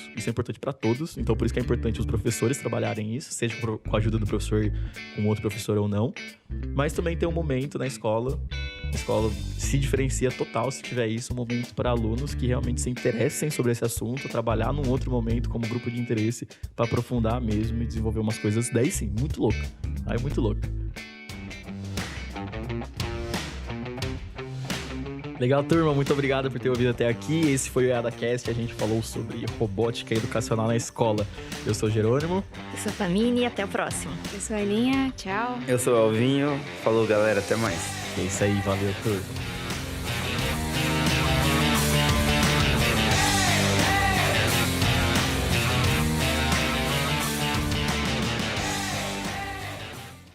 Speaker 1: então por isso que é importante os professores trabalharem isso, seja com a ajuda do professor, com outro professor ou não, mas também tem um momento na escola, a escola se diferencia total se tiver isso, um momento para alunos que realmente se interessem sobre esse assunto, trabalhar num outro momento como grupo de interesse para aprofundar mesmo e desenvolver umas coisas, daí sim, muito louco, muito louco. Legal, turma. Muito obrigado por ter ouvido até aqui. Esse foi o EADAcast. A gente falou sobre robótica educacional na escola. Eu sou o Jerônimo.
Speaker 2: Eu sou a Tamini e até o próximo.
Speaker 3: Eu sou a Aninha, tchau.
Speaker 4: Eu sou o Alvinho. Falou, galera. Até mais.
Speaker 1: É isso aí. Valeu, turma.